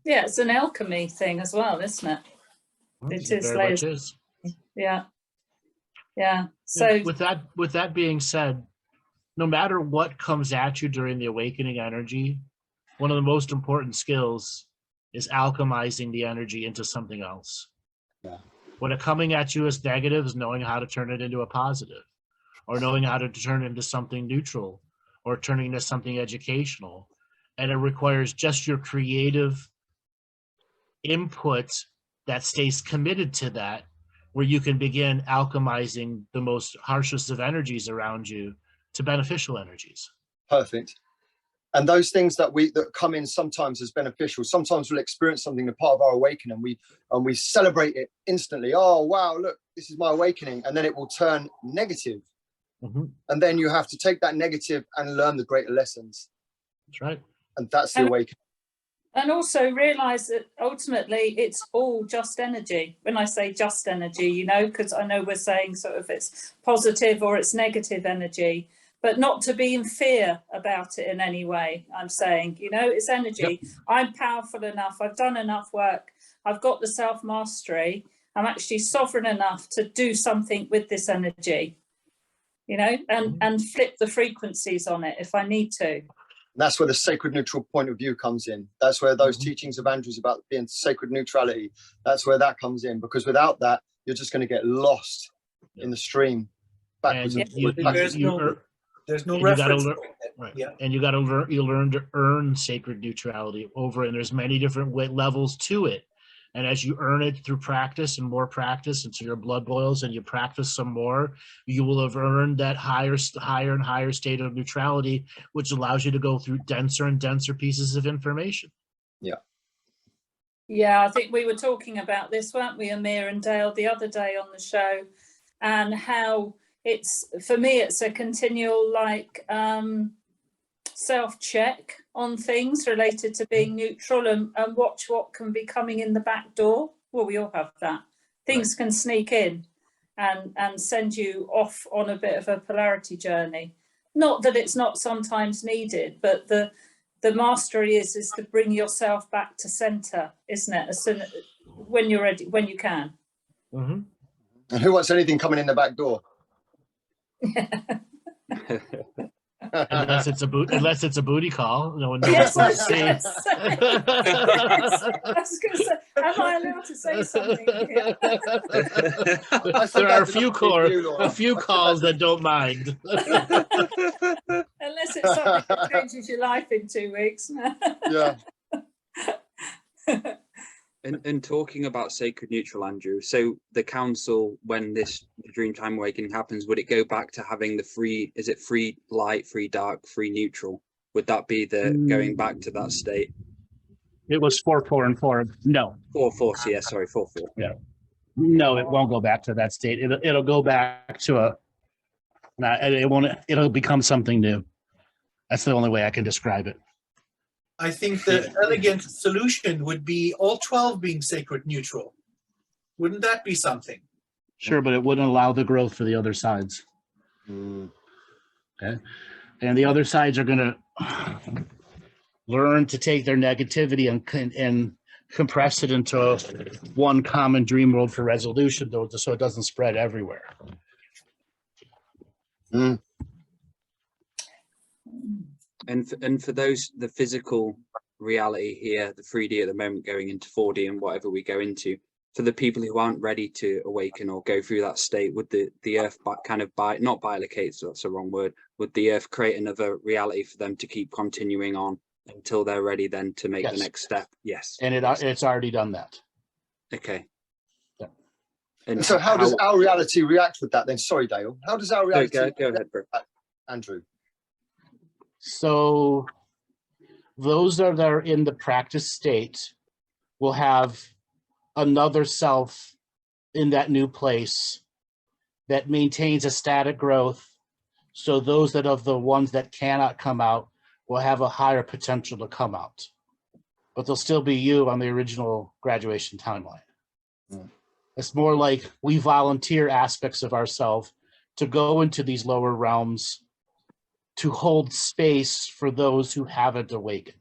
Yeah, it's an alchemy thing as well, isn't it? It is. Very much is. Yeah. Yeah. So with that being said, no matter what comes at you during the awakening energy, one of the most important skills is alchemizing the energy into something else. Yeah. When it coming at you as negative, is knowing how to turn it into a positive, or knowing how to turn it into something neutral, or turning into something educational. And it requires just your creative input that stays committed to that, where you can begin alchemizing the most harshest of energies around you to beneficial energies. Perfect. And those things that come in sometimes as beneficial, sometimes we'll experience something, a part of our awakening, and we celebrate it instantly. Oh wow, look, this is my awakening, and then it will turn negative. And then you have to take that negative and learn the greater lessons. That's right. And that's the awakening. And also realize that ultimately it's all just energy. When I say just energy, you know, because I know we're saying sort of it's positive or it's negative energy, but not to be in fear about it in any way. I'm saying, you know, it's energy. Yep. I'm powerful enough. I've done enough work. I've got the self-mastery. I'm actually sovereign enough to do something with this energy, you know, and flip the frequencies on it if I need to. That's where the sacred neutral point of view comes in. That's where those teachings of Andrew's about being sacred neutrality, that's where that comes in, because without that, you're just going to get lost in the stream backwards and forwards. There's no reference point. Right. Yeah. And you learn to earn sacred neutrality over, and there's many different levels to it. And as you earn it through practice and more practice until your blood boils and you practice some more, you will have earned that higher and higher state of neutrality, which allows you to go through denser and denser pieces of information. Yeah. Yeah, I think we were talking about this, weren't we, Amir and Dale, the other day on the show, and how it's, for me, it's a continual like self-check on things related to being neutral and watch what can be coming in the back door. Well, we all have that. Things can sneak in and send you off on a bit of a polarity journey. Not that it's not sometimes needed, but the mastery is to bring yourself back to center, isn't it? As soon when you're ready, when you can. Mm-hmm. And who wants anything coming in the back door? Unless it's a booty call, no one knows. Yes, I was going to say, am I allowed to say something here? There are a few calls that don't mind. Unless it's something that changes your life in 2 weeks. Yeah. And talking about sacred neutral, Andrew, so the council, when the Dreamtime awakening happens, would it go back to having the free, is it free light, free dark, free neutral? Would that be the going back to that state? It was 4, 4, and 4. No. 4, 4. So yeah, sorry, 4, 4. Yeah. No, it won't go back to that state. It'll go back to it'll become something new. That's the only way I can describe it. I think the elegant solution would be all 12 being sacred neutral. Wouldn't that be something? Sure, but it wouldn't allow the growth for the other sides. Okay. And the other sides are going to learn to take their negativity and compress it into one common dream world for resolution, though, so it doesn't spread everywhere. And for those, the physical reality here, the 3D at the moment going into 4D and whatever we go into, for the people who aren't ready to awaken or go through that state, would the earth kind of not bilocate, so that's the wrong word, would the earth create another reality for them to keep continuing on until they're ready then to make the next step? Yes. And it's already done that. Okay. Yeah. And so how does our reality react with that then? Sorry, Dale. How does our reality go ahead, bro. Andrew? So those that are in the practice state will have another self in that new place that maintains a static growth. So those that of the ones that cannot come out will have a higher potential to come out, but they'll still be you on the original graduation timeline. It's more like we volunteer aspects of ourselves to go into these lower realms to hold space for those who haven't awakened.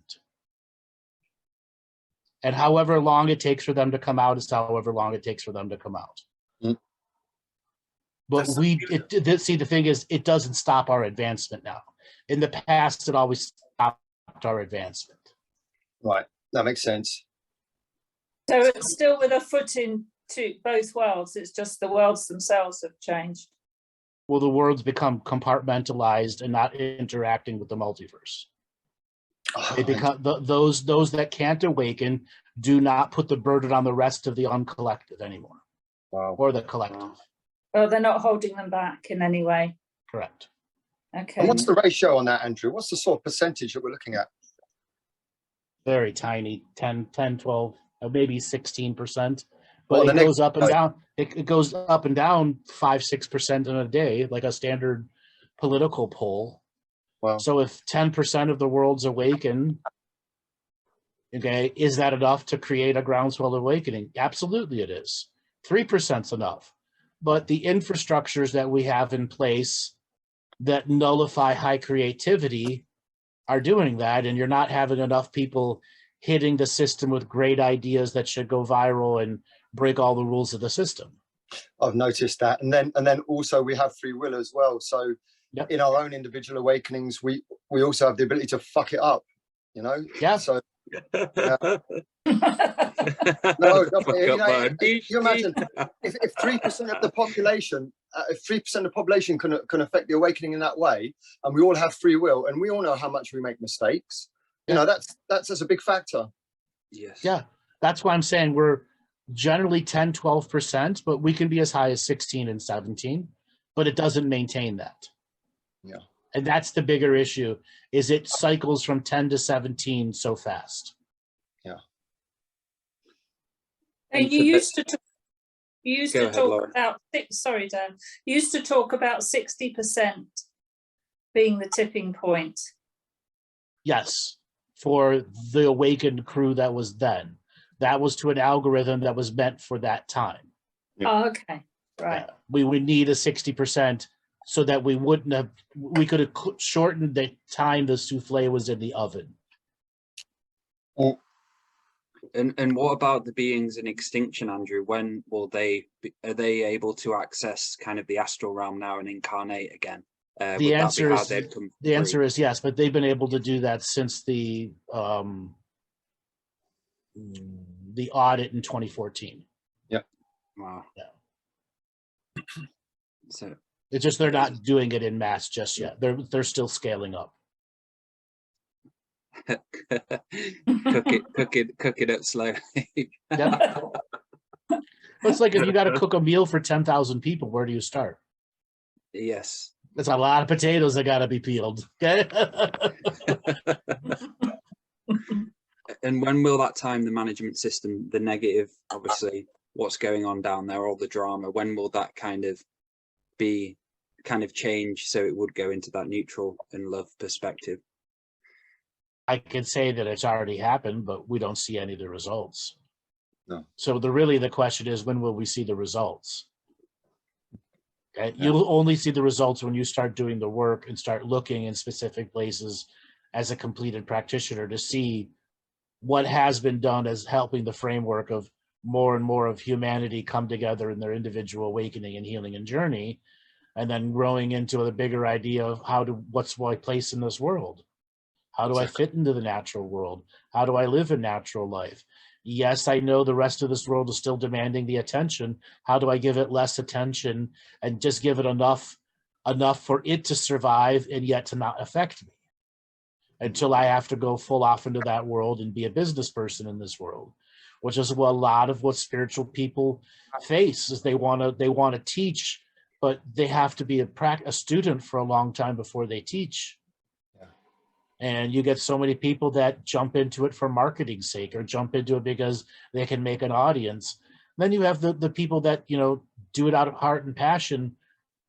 And however long it takes for them to come out is however long it takes for them to come out. But see, the thing is, it doesn't stop our advancement now. In the past, it always stopped our advancement. Right, that makes sense. So it's still with a foot into both worlds. It's just the worlds themselves have changed. Well, the worlds become compartmentalized and not interacting with the multiverse. They become those that can't awaken do not put the burden on the rest of the uncollective anymore. Wow. Or the collective. Oh, they're not holding them back in any way. Correct. Okay. And what's the ratio on that, Andrew? What's the sort of percentage that we're looking at? Very tiny, 10, 12, maybe 16%. But it goes up and down. It goes up and down 5-6% in a day, like a standard political poll. Wow. So if 10% of the world's awaken, Okay, is that enough to create a groundswell awakening? Absolutely it is. 3% is enough. But the infrastructures that we have in place that nullify high creativity are doing that, and you're not having enough people hitting the system with great ideas that should go viral and break all the rules of the system. I've noticed that. And then also we have free will as well. So Yep. in our own individual awakenings, we also have the ability to fuck it up, you know? Yeah. So no, Fuck you up, know, man. you imagine if 3% of the population, if 3% of the population can affect the awakening in that way, and we all have free will, and we all know how much we make mistakes, you know, that's a big factor. Yes. Yeah, that's why I'm saying we're generally 10, 12%, but we can be as high as 16 and 17, but it doesn't maintain that. Yeah. And that's the bigger issue, is it cycles from 10 to 17 so fast. Yeah. And you used to talk, Laura. about sorry, Dan. You used to talk about 60% being the tipping point. Yes, for the awakened crew that was then. That was to an algorithm that was meant for that time. Yeah. Oh, okay, right. We would need a 60% so that we could have shortened the time the souffle was in the oven. And what about the beings in extinction, Andrew? When will are they able to access kind of the astral realm now and incarnate again? The answer is yes, but they've been able to do that since the audit in 2014. Yep. Wow. Yeah. So it's just they're not doing it in mass just yet. They're still scaling up. cook it up slowly. Yep. It's like if you got to cook a meal for 10,000 people, where do you start? Yes. It's a lot of potatoes that got to be peeled. Okay. And when will that time, the management system, the negative, obviously, what's going on down there, all the drama, when will that kind of change so it would go into that neutral and love perspective? I can say that it's already happened, but we don't see any of the results. No. So the question is, when will we see the results? Okay. Yeah. You'll only see the results when you start doing the work and start looking in specific places as a completed practitioner to see what has been done as helping the framework of more and more of humanity come together in their individual awakening and healing and journey, and then growing into the bigger idea of what's my place in this world? How do I fit into the natural world? How do I live a natural life? Yes, I know the rest of this world is still demanding the attention. How do I give it less attention and just give it enough for it to survive and yet to not affect me until I have to go full off into that world and be a business person in this world, which is a lot of what spiritual people face. Is they want to teach, but they have to be a student for a long time before they teach. And you get so many people that jump into it for marketing's sake or jump into it because they can make an audience. Then you have the people that, do it out of heart and passion,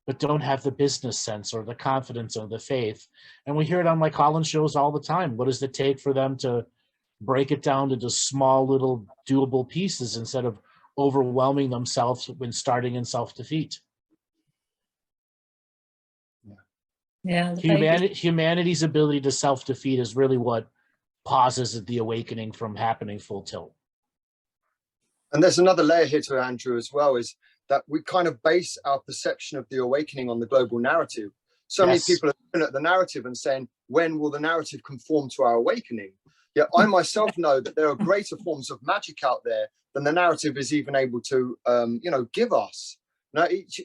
but don't have the business sense or the confidence or the faith. And we hear it on my call-in shows all the time. What does it take for them to break it down into small little doable pieces instead of overwhelming themselves when starting in self-defeat? Yeah, humanity's ability to self-defeat is really what pauses the awakening from happening full tilt. And there's another layer here to Andrew as well, is that we kind of base our perception of the awakening on the global narrative. So many people are looking at the narrative and saying, when will the narrative conform to our awakening? Yet I myself know that there are greater forms of magic out there than the narrative is even able to, give us. Now, each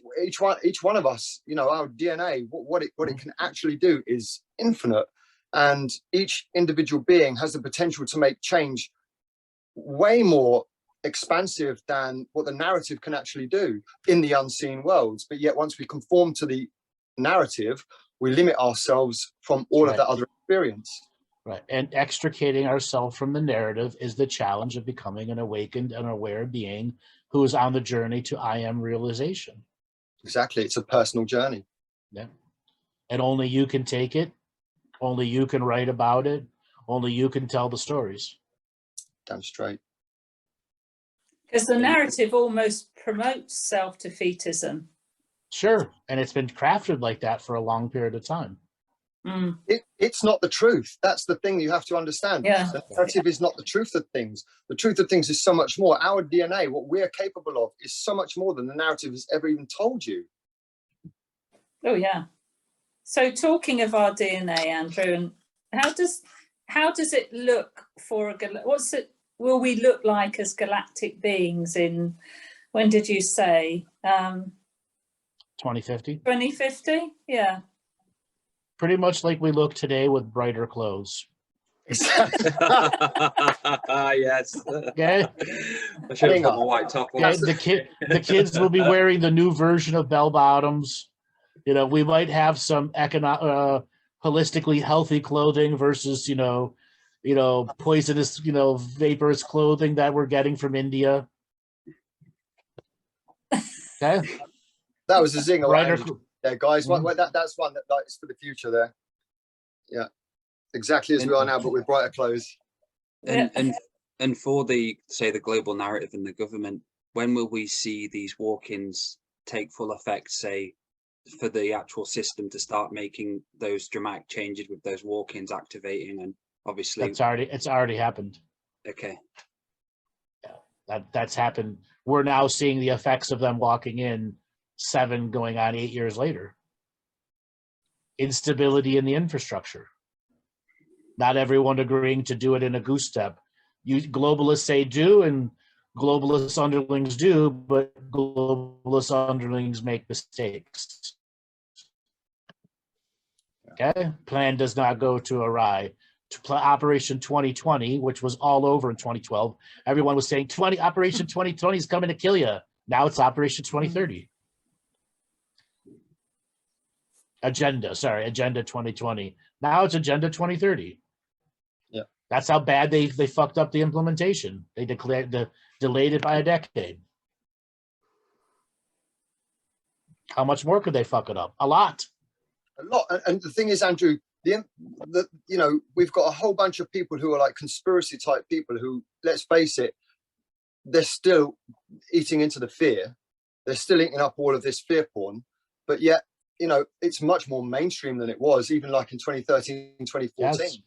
one of us, our DNA, what it can actually do is infinite, and each individual being has the potential to make change way more expansive than what the narrative can actually do in the unseen worlds. But yet, once we conform to the narrative, we limit ourselves from all of that other experience. Right, and extricating ourselves from the narrative is the challenge of becoming an awakened and aware being who is on the journey to I am realization. Exactly. It's a personal journey. Yeah. And only you can take it. Only you can write about it. Only you can tell the stories. Damn straight. Because the narrative almost promotes self-defeatism. Sure, and it's been crafted like that for a long period of time. Mm. It's not the truth. That's the thing you have to understand. Yeah. The narrative is not the truth of things. The truth of things is so much more. Our DNA, what we're capable of, is so much more than the narrative has ever even told you. Oh yeah. So talking of our DNA, Andrew, and how does it look for will we look like as galactic beings in, when did you say? 2050? 2050? Yeah. Pretty much like we look today with brighter clothes. Yes. Okay. I should have put my white top on. Okay. The kids will be wearing the new version of bell bottoms. You know, we might have some holistically healthy clothing versus, poisonous, vaporous clothing that we're getting from India. Okay. That was a zinger. Brighter, Yeah, guys. That's one that is for the future there. Yeah. Exactly as we are now, but with brighter clothes. And for the global narrative and the government, when will we see these walk-ins take full effect, say, for the actual system to start making those dramatic changes with those walk-ins activating? And obviously it's already happened. Okay. Yeah, that's happened. We're now seeing the effects of them walking in 7 going on 8 years later. Instability in the infrastructure. Not everyone agreeing to do it in a goose step. You globalists say do, and globalist underlings do, but globalist underlings make mistakes. Okay, plan does not go to awry. Operation 2020, which was all over in 2012, everyone was saying Operation 2020 is coming to kill you. Now it's Operation 2030. Agenda 2020. Now it's Agenda 2030. Yeah, that's how bad they fucked up the implementation. They delayed it by a decade. How much more could they fuck it up? A lot. And the thing is, Andrew, we've got a whole bunch of people who are like conspiracy type people who, let's face it, they're still eating into the fear. They're still eating up all of this fear porn, but yet, it's much more mainstream than it was, even like in 2013, 2014. Yes.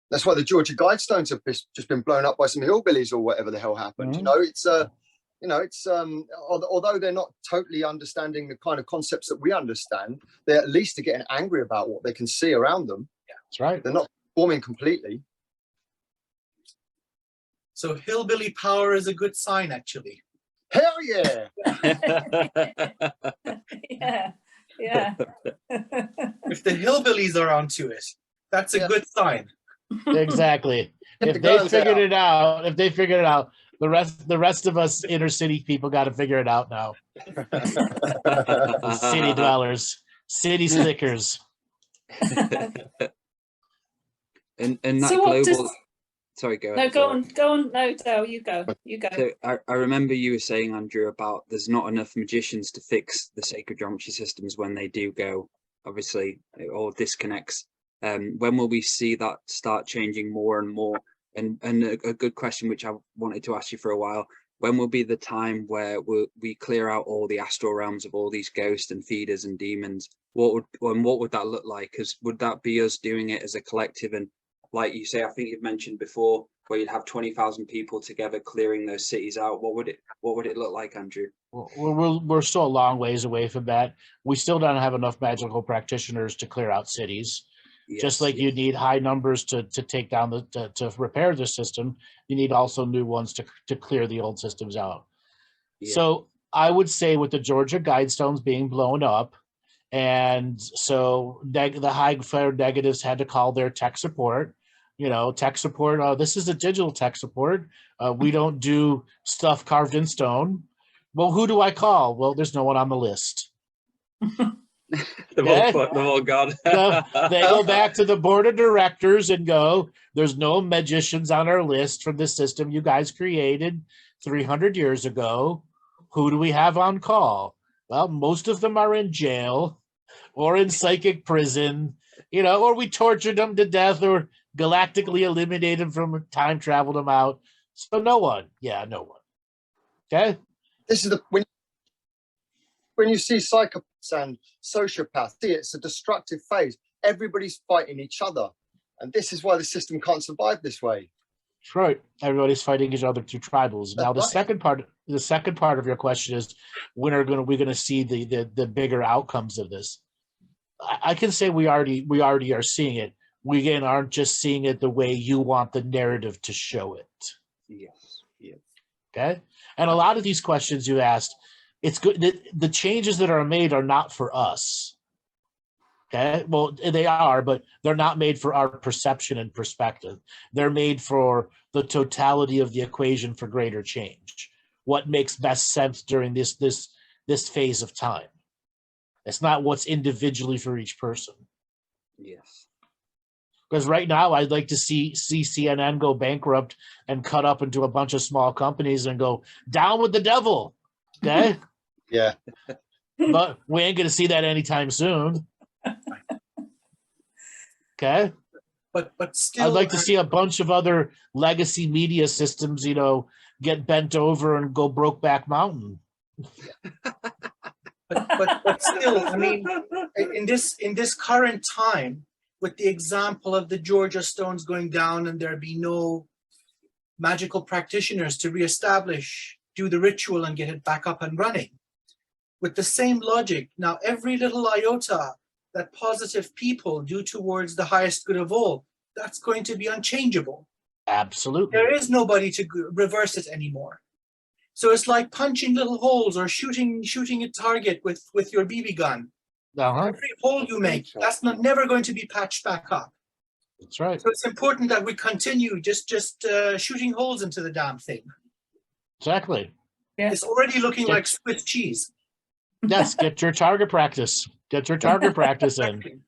That's why the Georgia Guidestones have just been blown up by some hillbillies or whatever the hell happened. Mm-hmm. Although they're not totally understanding the kind of concepts that we understand, they at least are getting angry about what they can see around them. Yeah, that's right. They're not forming completely. So hillbilly power is a good sign, actually. Hell yeah! Yeah. If the hillbillies are onto it, that's a good sign. Exactly. If they figured it out, the rest of us inner city people got to figure it out now. City dwellers, city slickers. and that so global. Sorry, go ahead. No, go on. No, Dale, you go. So I remember you were saying, Andrew, about there's not enough magicians to fix the sacred geometry systems when they do go. Obviously, it all disconnects. When will we see that start changing more and more? And a good question, which I wanted to ask you for a while, when will be the time where we clear out all the astral realms of all these ghosts and feeders and demons? What would that look like? Because would that be us doing it as a collective? And like you say, I think you've mentioned before, where you'd have 20,000 people together clearing those cities out. What would it look like, Andrew? Well, we're still a long ways away from that. We still don't have enough magical practitioners to clear out cities. Yes, just like you need high numbers to take down to repair the system, you need also new ones to clear the old systems out. Yeah. So I would say with the Georgia Guidestones being blown up, and so the high flare negatives had to call their tech support. Tech support. This is a digital tech support. We don't do stuff carved in stone. Well, who do I call? Well, there's no one on the list. They've all gone. So they go back to the board of directors and go, there's no magicians on our list from the system you guys created 300 years ago. Who do we have on call? Well, most of them are in jail or in psychic prison, or we tortured them to death or galactically eliminated from time traveled them out. So no one. Yeah, no one. Okay. This is the when you see psychopaths and sociopaths, see it's a destructive phase. Everybody's fighting each other, and this is why the system can't survive this way. That's right. Everybody's fighting each other through tribals. Now the right. second part of your question is when are we gonna see the bigger outcomes of this? I can say we already are seeing it. We again aren't just seeing it the way you want the narrative to show it. Yes. Yes. Okay. And a lot of these questions you asked, it's good. The changes that are made are not for us. Okay. Well, they are, but they're not made for our perception and perspective. They're made for the totality of the equation for greater change. What makes best sense during this phase of time. It's not what's individually for each person. Yes. Because right now, I'd like to see CNN go bankrupt and cut up into a bunch of small companies and go down with the devil. Okay. Yeah. But we ain't going to see that anytime soon. Okay. But still, I'd like to see a bunch of other legacy media systems, get bent over and go Brokeback Mountain. But still, I mean, in this current time, with the example of the Georgia Stones going down and there be no magical practitioners to reestablish, do the ritual and get it back up and running. With the same logic, now every little iota that positive people do towards the highest good of all, that's going to be unchangeable. Absolutely. There is nobody to reverse it anymore. So it's like punching little holes or shooting a target with your BB gun. Uh-huh. Every hole you make, that's never going to be patched back up. That's right. So it's important that we continue just shooting holes into the damn thing. Exactly. Yes. It's already looking like Swiss cheese. Yes, get your target practice. Get your target practice in.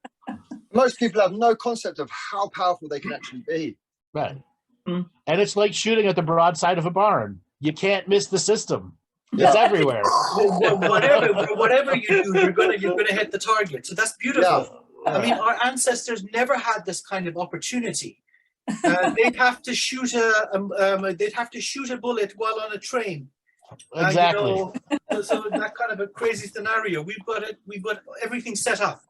Most people have no concept of how powerful they can actually be. Right. And it's like shooting at the broadside of a barn. You can't miss the system. It's everywhere. Whatever you do, you're gonna hit the target. So that's beautiful. Yeah. I mean, our ancestors never had this kind of opportunity. They'd have to shoot a bullet while on a train. Exactly. So that kind of a crazy scenario. We've got everything set up.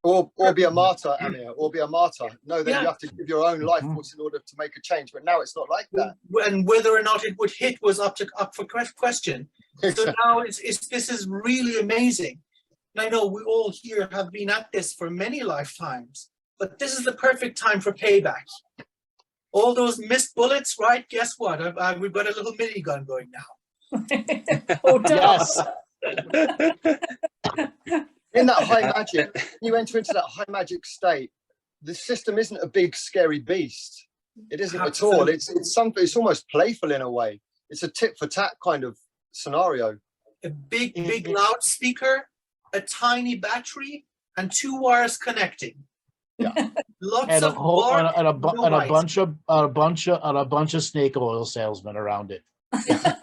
Or be a martyr, Amir, or be a martyr. Know that you have to give your own life force in order to make a change. But now it's not like that. And whether or not it would hit was up for question. So now this is really amazing. And I know we all here have been at this for many lifetimes, but this is the perfect time for payback. All those missed bullets, right? Guess what? We've got a little minigun going now. Or does. In that high magic, you enter into that high magic state. The system isn't a big scary beast. It isn't at all. It's something. It's almost playful in a way. It's a tit for tat kind of scenario. A big loudspeaker, a tiny battery, and 2 wires connecting. Yeah. Lots And of a bunch of snake oil salesmen around it. Yeah,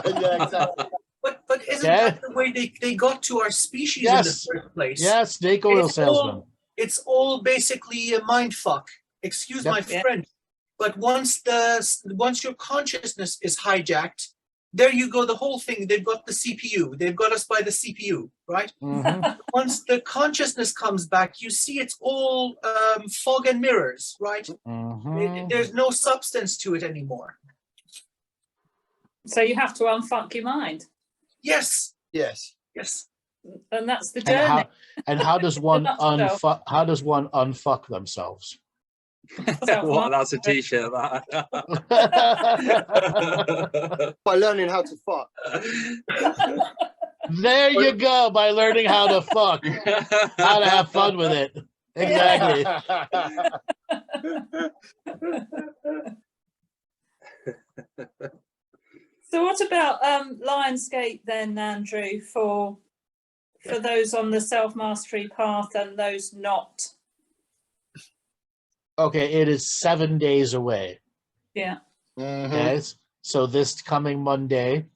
exactly. But isn't that the way they got to our species in the first place? Yes, snake oil salesman. It's all basically a mind fuck. Excuse my French. But once your consciousness is hijacked, there you go, the whole thing. They've got the CPU. They've got us by the CPU, right? Mm-hmm. Once the consciousness comes back, you see it's all fog and mirrors, right? Mm-hmm. There's no substance to it anymore. So you have to unfuck your mind. Yes. Yes. Yes. And that's the journey. And how does one Nutshell. unfuck themselves? What? That's a t-shirt. That. By learning how to fuck. There you go. By learning how to fuck, how to have fun with it. Exactly. So what about Lionsgate then, Andrew, for those on the self-mastery path and those not? Okay, it is 7 days away. Yeah. Mm-hmm. Okay, so this coming Monday,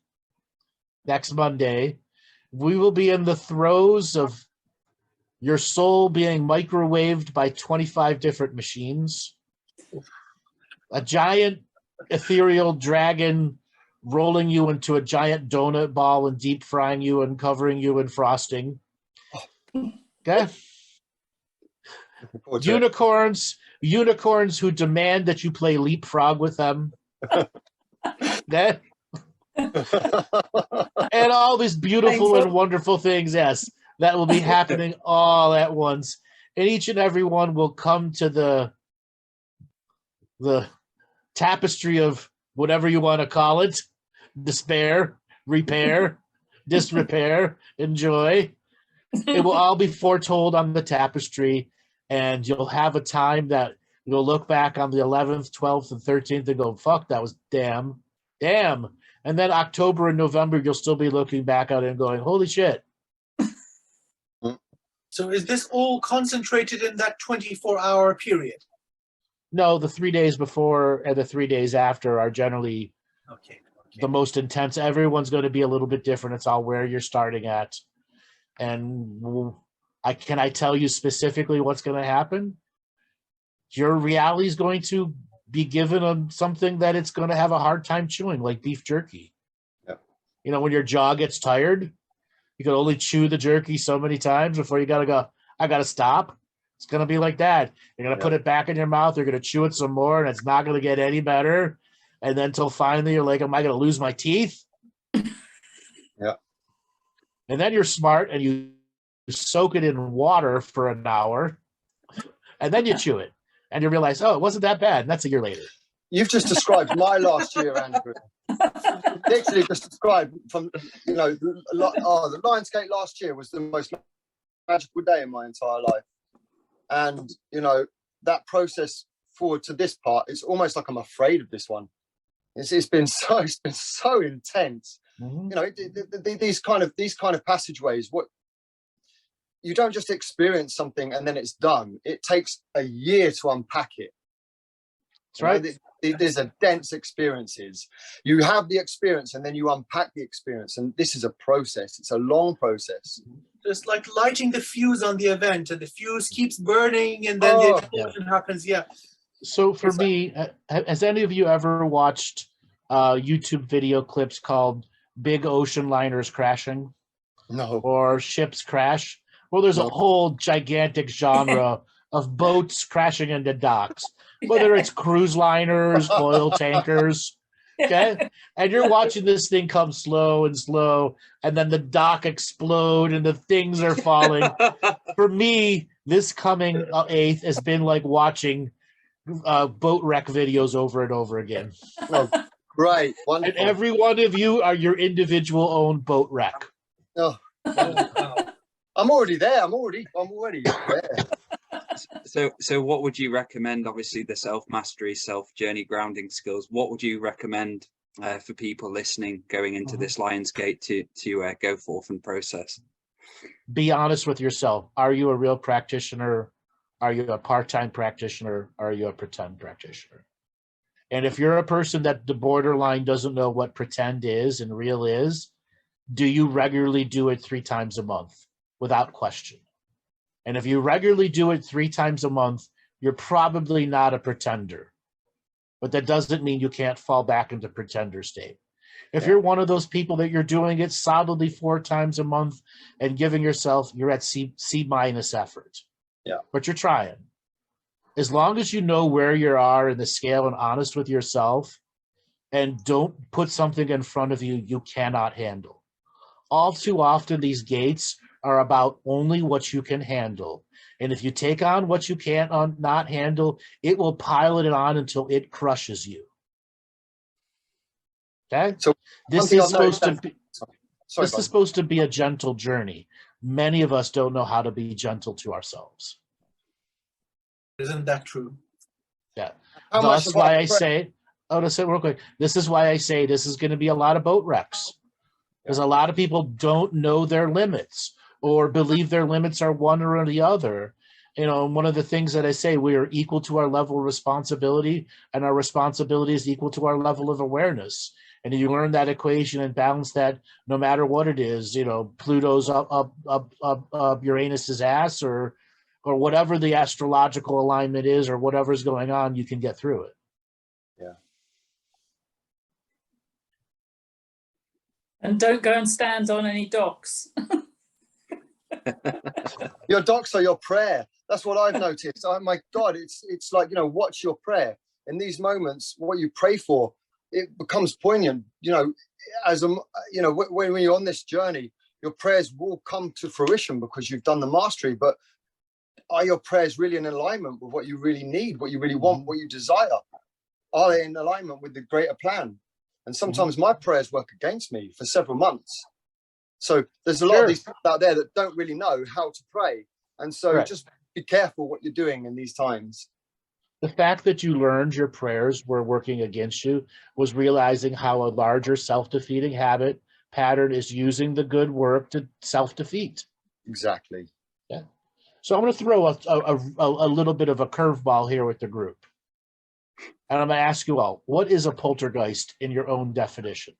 next Monday, we will be in the throes of your soul being microwaved by 25 different machines. A giant ethereal dragon rolling you into a giant donut ball and deep frying you and covering you in frosting. Okay. Unicorns who demand that you play leapfrog with them. Okay. And all these beautiful and wonderful things, yes, that will be happening all at once. And each and every one will come to the tapestry of whatever you want to call it: despair, repair, disrepair, enjoy. It will all be foretold on the tapestry, and you'll have a time that you'll look back on the 11th, 12th, and 13th and go, fuck, that was damn. And then October and November, you'll still be looking back at it and going, holy shit. So is this all concentrated in that 24-hour period? No, the 3 days before and the 3 days after are generally the most intense. Everyone's going to be a little bit different. It's all where you're starting at. And can I tell you specifically what's going to happen? Your reality is going to be given something that it's going to have a hard time chewing, like beef jerky. Yeah. You know, when your jaw gets tired, you can only chew the jerky so many times before you got to go, I got to stop. It's going to be like that. You're going to put it back in your mouth. You're going to chew it some more, and it's not going to get any better. And then till finally you're like, am I going to lose my teeth? Yeah. And then you're smart and you soak it in water for an hour, and then you chew it. And you realize, oh, it wasn't that bad. And that's a year later. You've just described my last year, Andrew. Literally just described from, the Lionsgate last year was the most magical day in my entire life. And, that process forward to this part, it's almost like I'm afraid of this one. It's been so intense. Mm-hmm. These kind of passageways, you don't just experience something and then it's done. It takes a year to unpack it. That's right. There's a dense experiences. You have the experience and then you unpack the experience. And this is a process. It's a long process. Just like lighting the fuse on the event, and the fuse keeps burning and then the explosion happens. Yeah. So for me, has any of you ever watched YouTube video clips called Big Ocean Liners Crashing? No. Or Ships Crash? Well, there's a whole gigantic genre of boats crashing into docks, whether it's cruise liners, oil tankers, okay? And you're watching this thing come slow, and then the dock explode and the things are falling. For me, this coming 8th has been like watching boat wreck videos over and over again. Oh, great. Wonderful. And every one of you are your individual own boat wreck. Oh, wow. I'm already there. I'm already there. So what would you recommend? Obviously, the self-mastery, self-journey grounding skills. What would you recommend for people listening going into this Lionsgate to go forth and process? Be honest with yourself. Are you a real practitioner? Are you a part-time practitioner? Are you a pretend practitioner? And if you're a person that the borderline doesn't know what pretend is and real is, do you regularly do it 3 times a month? Without question. And if you regularly do it 3 times a month, you're probably not a pretender. But that doesn't mean you can't fall back into pretender state. If you're one of those people that you're doing it solidly 4 times a month and giving yourself, you're at C- effort. Yeah. But you're trying. As long as you know where you are in the scale and honest with yourself, and don't put something in front of you you cannot handle. All too often, these gates are about only what you can handle. And if you take on what you can't not handle, it will pile it on until it crushes you. Okay? So this is supposed to be a gentle journey. Many of us don't know how to be gentle to ourselves. Isn't that true? Yeah. That's why I say, I want to say real quick, this is why I say this is going to be a lot of boat wrecks. Because a lot of people don't know their limits, or believe their limits are one or the other. One of the things that I say, we are equal to our level of responsibility, and our responsibility is equal to our level of awareness. And you learn that equation and balance that no matter what it is, Pluto's up Uranus's ass, or or whatever the astrological alignment is, or whatever's going on, you can get through it. Yeah. And don't go and stand on any docks. Your docs are your prayer. That's what I've noticed. Oh my God, it's like, you know, what's your prayer? In these moments, what you pray for, it becomes poignant. You know, as a, you know, when you're on this journey, your prayers will come to fruition because you've done the mastery. But are your prayers really in alignment with what you really need, what you really want, what you desire? Are they in alignment with the greater plan? And sometimes my prayers work against me for several months. So there's a lot of these people out there that don't really know how to pray. And so just be careful what you're doing in these times. The fact that you learned your prayers were working against you was realizing how a larger self-defeating habit pattern is using the good work to self-defeat. Exactly. Yeah. So I'm going to throw a little bit of a curveball here with the group. And I'm going to ask you all, what is a poltergeist in your own definition?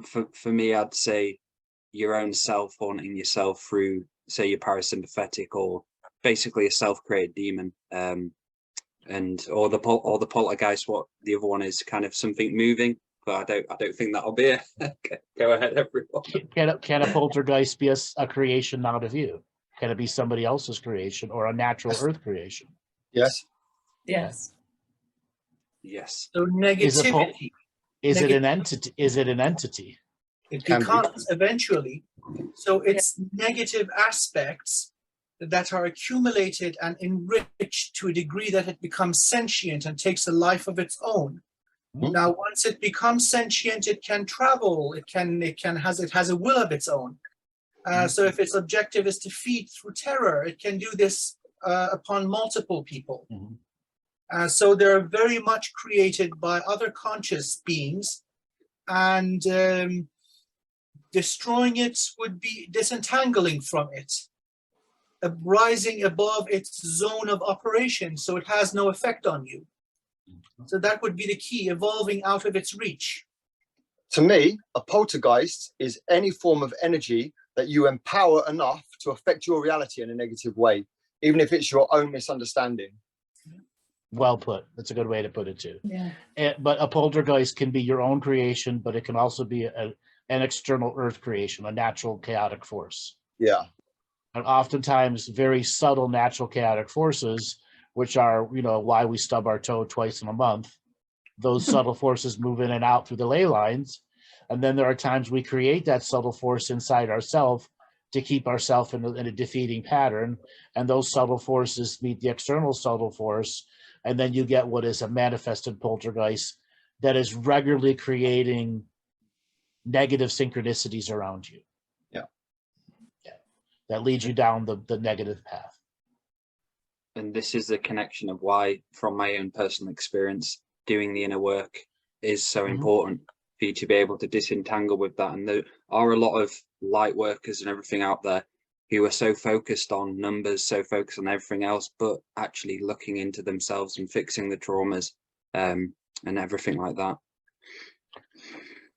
For me, I'd say your own self haunting yourself through, say, your parasympathetic, or basically a self-created demon, or the poltergeist. What the other one is, kind of something moving, but I don't think that'll be it. Go ahead, everyone. Can a poltergeist be a creation out of you? Can it be somebody else's creation or a natural earth creation? Yes. Yes. Yes. So negativity. Is it an entity? Is it an entity? It becomes eventually. So it's negative aspects that are accumulated and enriched to a degree that it becomes sentient and takes a life of its own. Now, once it becomes sentient, it can travel. It has a will of its own. So if its objective is to feed through terror, it can do this upon multiple people. So they're very much created by other conscious beings, and destroying it would be disentangling from it, rising above its zone of operation, so it has no effect on you. So that would be the key, evolving out of its reach. To me, a poltergeist is any form of energy that you empower enough to affect your reality in a negative way, even if it's your own misunderstanding. Well put. That's a good way to put it too. Yeah. But a poltergeist can be your own creation, but it can also be an external earth creation, a natural chaotic force. Yeah. And oftentimes very subtle natural chaotic forces, which are, you know, why we stub our toe twice in a month. Those subtle forces move in and out through the ley lines. And then there are times we create that subtle force inside ourselves to keep ourselves in a defeating pattern. And those subtle forces meet the external subtle force. And then you get what is a manifested poltergeist that is regularly creating negative synchronicities around you. Yeah. That leads you down the negative path. And this is the connection of why, from my own personal experience, doing the inner work is so important for you to be able to disentangle with that. And there are a lot of light workers and everything out there who are so focused on numbers, so focused on everything else, but actually looking into themselves and fixing the traumas and everything like that.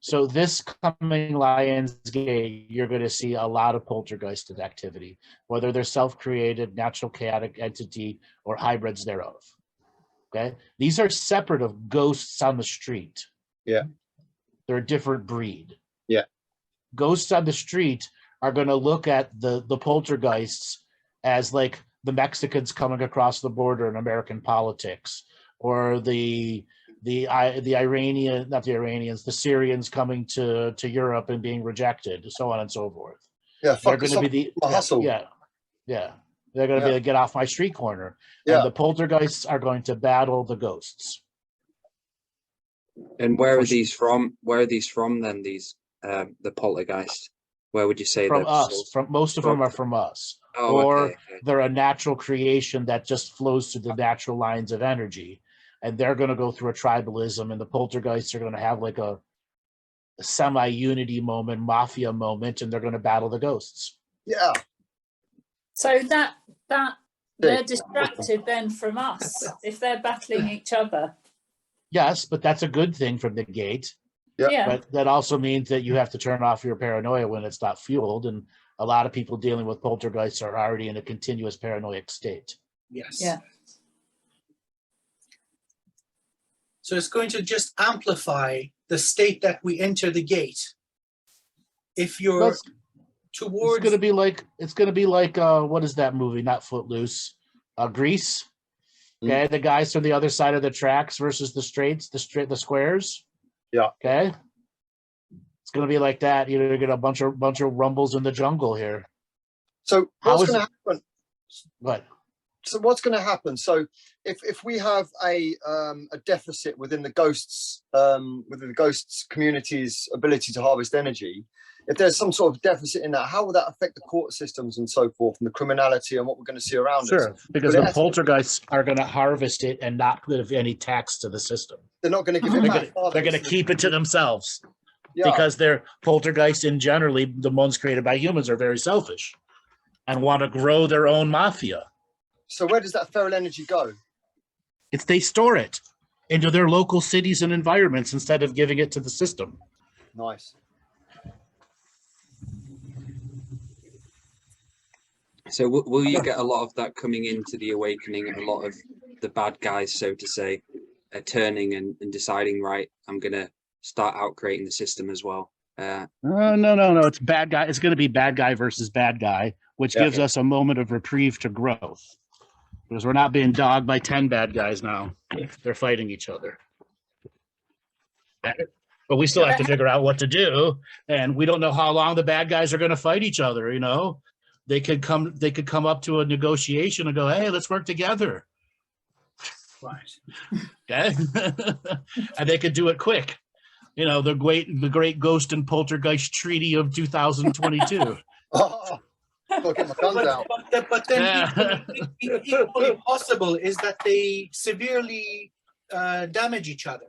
So this coming Lionsgate, you're going to see a lot of poltergeisted activity, whether they're self-created, natural chaotic entity, or hybrids thereof. Okay, these are separate of ghosts on the street. Yeah, they're a different breed. Yeah, ghosts on the street are going to look at the poltergeists as like the Mexicans coming across the border in American politics, or the Iranian, not the Iranians, the Syrians coming to Europe and being rejected, so on and so forth. Yeah, they're going to be the hustle. Yeah. They're going to be like, get off my street corner. Yeah. And the poltergeists are going to battle the ghosts. And where are these from? Where are these from then? These the poltergeists. Where would you say from they're us? From most of them are from us, or they're a natural creation that just flows through the natural lines of energy. And they're going to go through a tribalism, and the poltergeists are going to have like a semi-unity moment, mafia moment, and they're going to battle the ghosts. Yeah. So that they're distracted then from us if they're battling each other. Yes, but that's a good thing from the gate. Yeah. But that also means that you have to turn off your paranoia when it's not fueled. And a lot of people dealing with poltergeists are already in a continuous paranoid state. Yes. Yeah. So it's going to just amplify the state that we enter the gate. If you're Well, it's towards, gonna be like what is that movie? Not Footloose, Grease. Okay, the guys from the other side of the tracks versus the squares. Yeah. Okay. It's gonna be like that. You're gonna get a bunch of rumbles in the jungle here. So How what's is going to happen? What? So what's going to happen? So if we have a deficit within the ghosts community's ability to harvest energy, if there's some sort of deficit in that, how will that affect the court systems and so forth, and the criminality and what we're going to see around us? Sure, because But the poltergeists are going to harvest it and not give any tax to the system. they're not going to give it back. They're going to keep it to themselves. Yeah. Because they're poltergeists, and generally the ones created by humans are very selfish and want to grow their own mafia. So where does that feral energy go? They store it into their local cities and environments instead of giving it to the system. Nice. So will you get a lot of that coming into the awakening? A lot of the bad guys, so to say, are turning and deciding, right, I'm going to start out creating the system as well. No. It's bad guy. It's going to be bad guy versus bad guy, which gives us a moment of reprieve to growth. Because we're not being dogged by 10 bad guys now. They're fighting each other. But we still have to figure out what to do. And we don't know how long the bad guys are going to fight each other, you know? They could come up to a negotiation and go, hey, let's work together. right. Okay. And they could do it quick. You know, the great Ghost and Poltergeist Treaty of 2022. Oh, I'll get my guns out. But then equally possible is that they severely damage each other.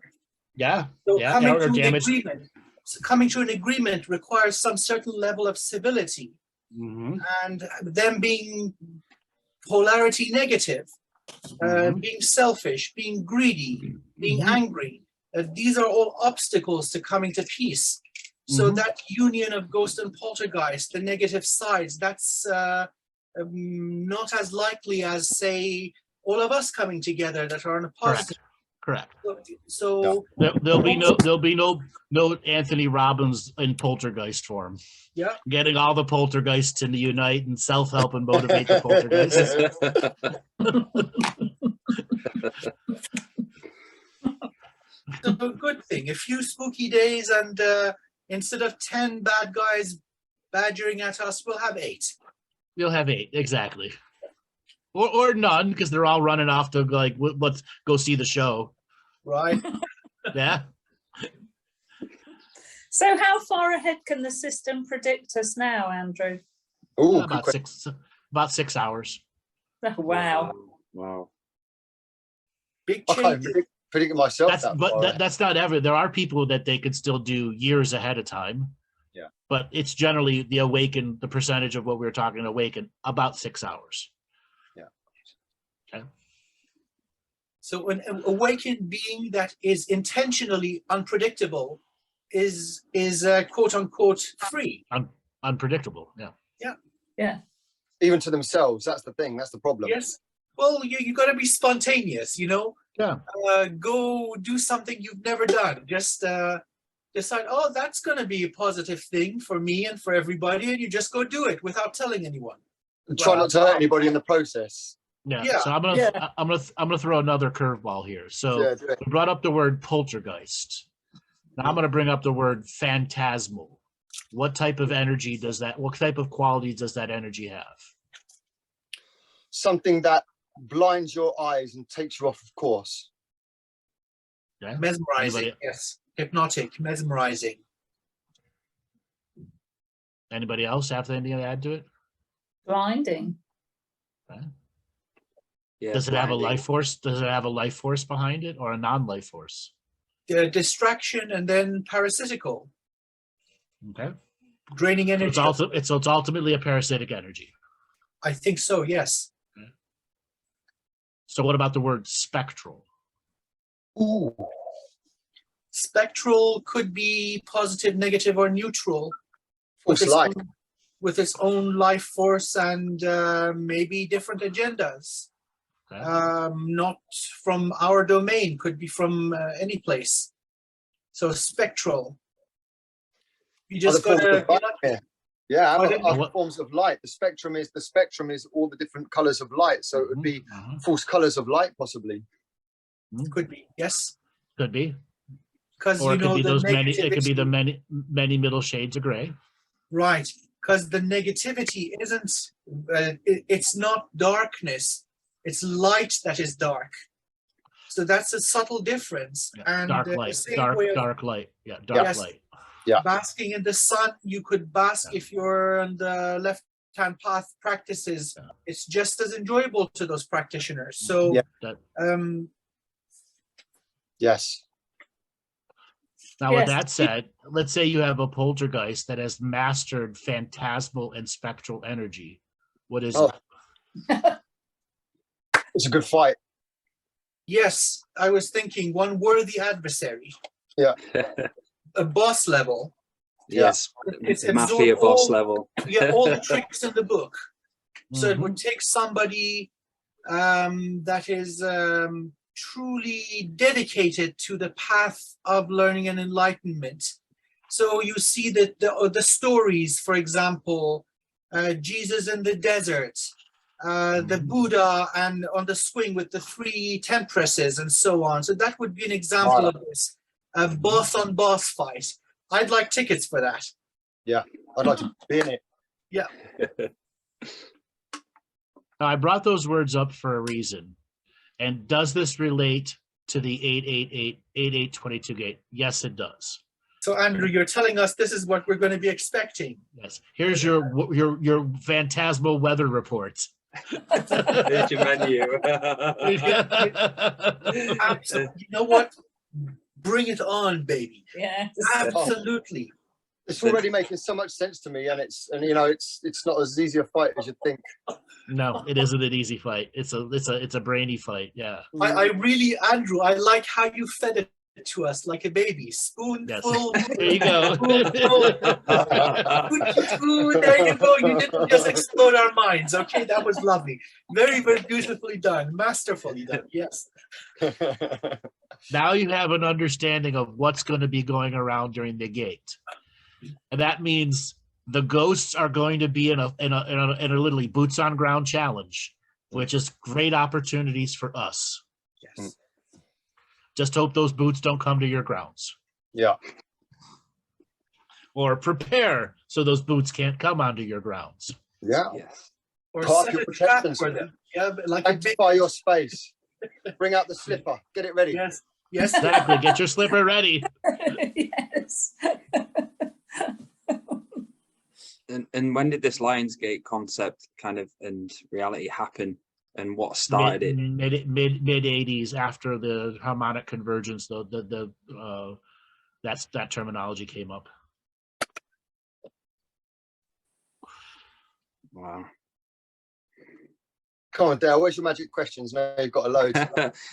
Yeah. So Yeah. coming to an agreement requires some certain level of civility. Mm-hmm. And them being polarity negative, being selfish, being greedy, being angry. These are all obstacles to coming to peace. So that union of ghost and poltergeist, the negative sides, that's not as likely as, say, all of us coming together that are on a positive. Correct. So There'll be no Anthony Robbins in poltergeist form. Yeah. Getting all the poltergeists to unite and self-help and motivate the poltergeists. So a good thing. A few spooky days, and instead of 10 bad guys badgering at us, we'll have 8. You'll have 8, exactly. Or none, because they're all running off to like, let's go see the show. Right. Yeah. So how far ahead can the system predict us now, Andrew? Oh, about 6 hours. Oh, wow. Wow. Big I can't change. predict it myself. That's not ever. There are people that they could still do years ahead of time. Yeah. But it's generally the percentage of what we were talking awaken about 6 hours. Yeah. Okay. So an awakened being that is intentionally unpredictable is quote unquote free. Unpredictable. Yeah. Yeah. Even to themselves, that's the thing. That's the problem. Yes. Well, you got to be spontaneous, you know. Yeah. Go do something you've never done. Just decide, oh, that's going to be a positive thing for me and for everybody, and you just go do it without telling anyone. And try not to hurt anybody in the process. Yeah. So I'm gonna throw another curveball here. So we brought up the word poltergeist. Now I'm gonna bring up the word phantasmal. What type of energy does that? What type of qualities does that energy have? Something that blinds your eyes and takes you off of course. Okay. Mesmerizing. Yes. Hypnotic, mesmerizing. Anybody else have anything to add to it? Blinding. Okay. Yeah, Does it have a blinding. life force? Does it have a life force behind it, or a non-life force? Distraction and then parasitical, Okay. draining energy. So it's ultimately a parasitic energy. I think so. Yes. So what about the word spectral? Ooh. Spectral could be positive, negative, or neutral. False light. With its own life force and maybe different agendas. Okay. Not from our domain, could be from any place. So spectral. You just Other forms gotta of light, yeah. Yeah, Pardon? other forms of light. The spectrum is all the different colors of light. So it would be false colors of light, possibly. could be, yes. Could be. Because Or you it could know be the those many. It could be the negativity- many middle shades of gray. Right, because the negativity isn't, it's not darkness, it's light that is dark. So that's a subtle difference. Yeah, And dark the light. same Dark way of dark light. Yeah, dark Yes. light. Yeah. basking in the sun, you could bask if you're on the left-hand path practices. Yeah. It's just as enjoyable to those practitioners. So, Yeah. That, Yes. now, with Yes. that said, let's say you have a poltergeist that has mastered phantasmal and spectral energy. What is Oh. it? It's a good fight. yes, I was thinking one worthy adversary, a boss level. Yes, It's mafia absorb boss all- level. Yeah, all the tricks in the book. So it Mhm. would take somebody that is truly dedicated to the path of learning and enlightenment. So you see that the stories, for example, Jesus in the desert, the Buddha and on the swing with the 3 temptresses and so on. So that would be an example of this, a boss on boss fight. I'd like tickets for that. I'd like to be in it. Now, I brought those words up for a reason. And does this relate to the 888-8822 gate? Yes, it does. So Andrew, you're telling us this is what we're going to be expecting. Yes. Here's your phantasmal weather report. Here's your menu. Absolutely. You know what? Bring it on, baby. Yes. Absolutely. It's already making so much sense to me, and it's not as easy a fight as you think. No, it isn't an easy fight. It's a brainy fight. Yeah. I really, Andrew, I like how you fed it to us like a baby. Spoonful. Yes. There you go. Spoonful. There you go. You didn't just explode our minds. Okay, that was lovely. Very, very beautifully done. Masterfully done. Yes. Now you have an understanding of what's going to be going around during the gate. And that means the ghosts are going to be in a literally boots on ground challenge, which is great opportunities for us. Yes. Just hope those boots don't come to your grounds. Yeah. Or prepare so those boots can't come onto your grounds. Yeah. Yes. Or Park set your a trap protections. for them. Yeah, but like a big. Sanctify your space. Bring out the slipper. Get it ready. Yes. Yes. Exactly. Get your slipper ready. Yes. And when did this Lionsgate concept kind of and reality happen, and what started it? Mid 80s, after the harmonic convergence, that terminology came up. Wow. Come on, Dale. Where's your magic questions? Now you've got a load.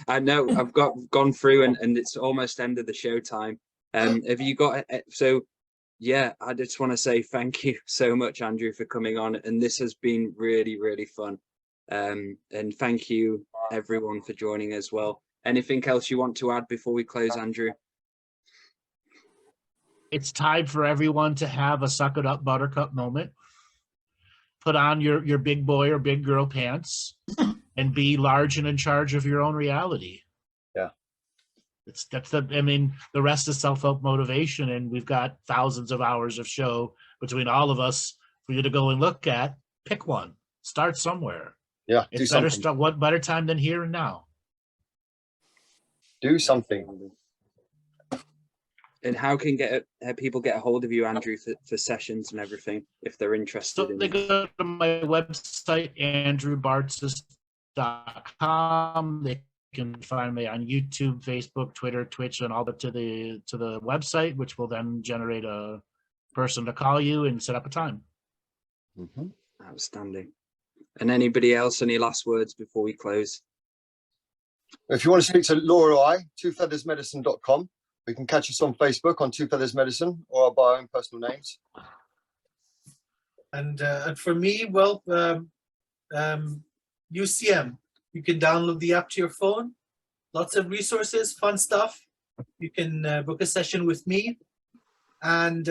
I know I've gone through and it's almost end of the show time. Have you got so? Yeah, I just want to say thank you so much, Andrew, for coming on, and this has been really, really fun. And thank you everyone for joining as well. Anything else you want to add before we close, Andrew? It's time for everyone to have a suck it up buttercup moment. Put on your big boy or big girl pants and be large and in charge of your own reality. Yeah. The rest is self-help motivation, and we've got thousands of hours of show between all of us for you to go and look at. Pick one. Start somewhere. Yeah. It's Do better something. what better time than here and now. Do something. And how can people get a hold of you, Andrew, for sessions and everything if they're interested? So they go to my website, andrewbartzis.com. They can find me on YouTube, Facebook, Twitter, Twitch, and all the to the website, which will then generate a person to call you and set up a time. Mm-hmm. Outstanding. And anybody else, any last words before we close? If you want to speak to Laura or I, twofeathersmedicine.com, or We can catch us on Facebook on Two Feathers Medicine or by our own personal names. And for me, well, UCM. You can download the app to your phone. Lots of resources, fun stuff. You can book a session with me. And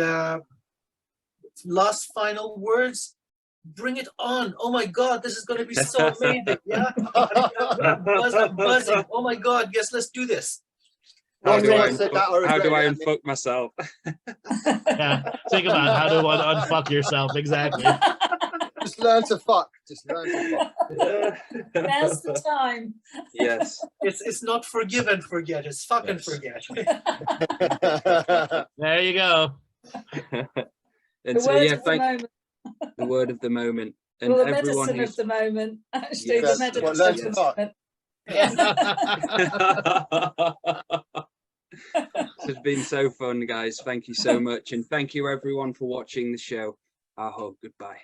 last final words. Bring it on. Oh my God, this is going to be so amazing. Yeah. I'm buzzing. Oh my God. Yes, let's do this. How do I regret it. unfuck myself? Yeah, think about how to unfuck yourself. Exactly. Just learn to fuck. Just learn to fuck. Now's the time. Yes. It's not forgive and forget. It's fucking Yes. forget. There you go. And The so word yeah, of the moment. the word of the moment. And Well, the everyone medicine who's of the moment. Actually, Yes. the medicine Well, of learn the to fuck. moment. This has been so fun, guys. Thank you so much. And thank you everyone for watching the show. Aho, goodbye.